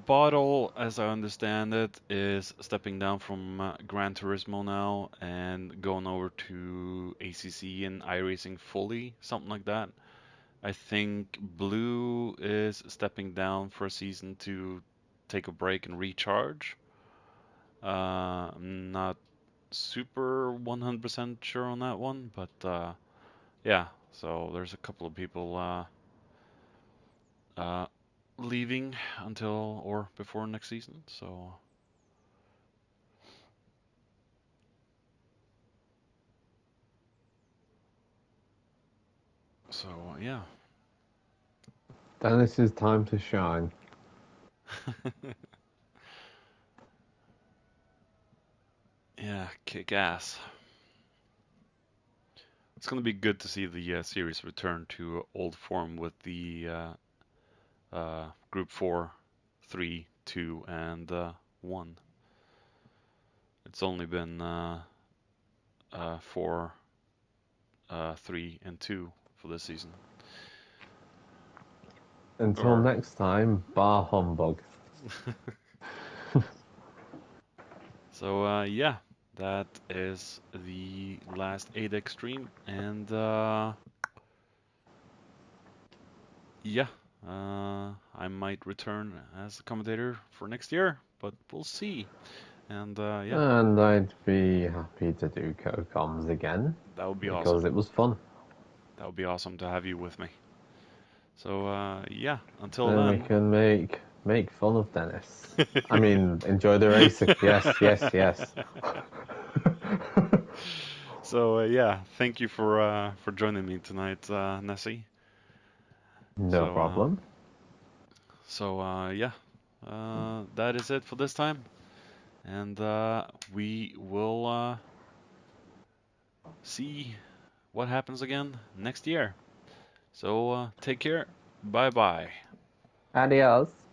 Bottle, as I understand it, is stepping down from Gran Turismo now and going over to ACC and iRacing fully, something like that. I think Blue is stepping down for a season to take a break and recharge. I'm not super 100% sure on that one, but yeah, so there's a couple of people uh, leaving until or before next season. So yeah. Dennis is time to shine. Yeah, kick ass. It's going to be good to see the series return to old form with the Group 4, 3, 2, and 1. It's only been 4, 3, and 2 for this season. Until Or next time, bar humbug. So yeah, that is the last ADEC stream, and yeah, I might return as a commentator for next year, but we'll see. And yeah, And I'd be happy to do co-coms again that would be because awesome. it was fun. That would be awesome to have you with me. So yeah, until Then we then. can make fun of Dennis. I mean, enjoy the racing. Yes, yes, yes. So yeah, thank you for joining me tonight, Nessie. No So problem. yeah, that is it for this time. And we will see what happens again next year. So take care. Bye bye. Adios.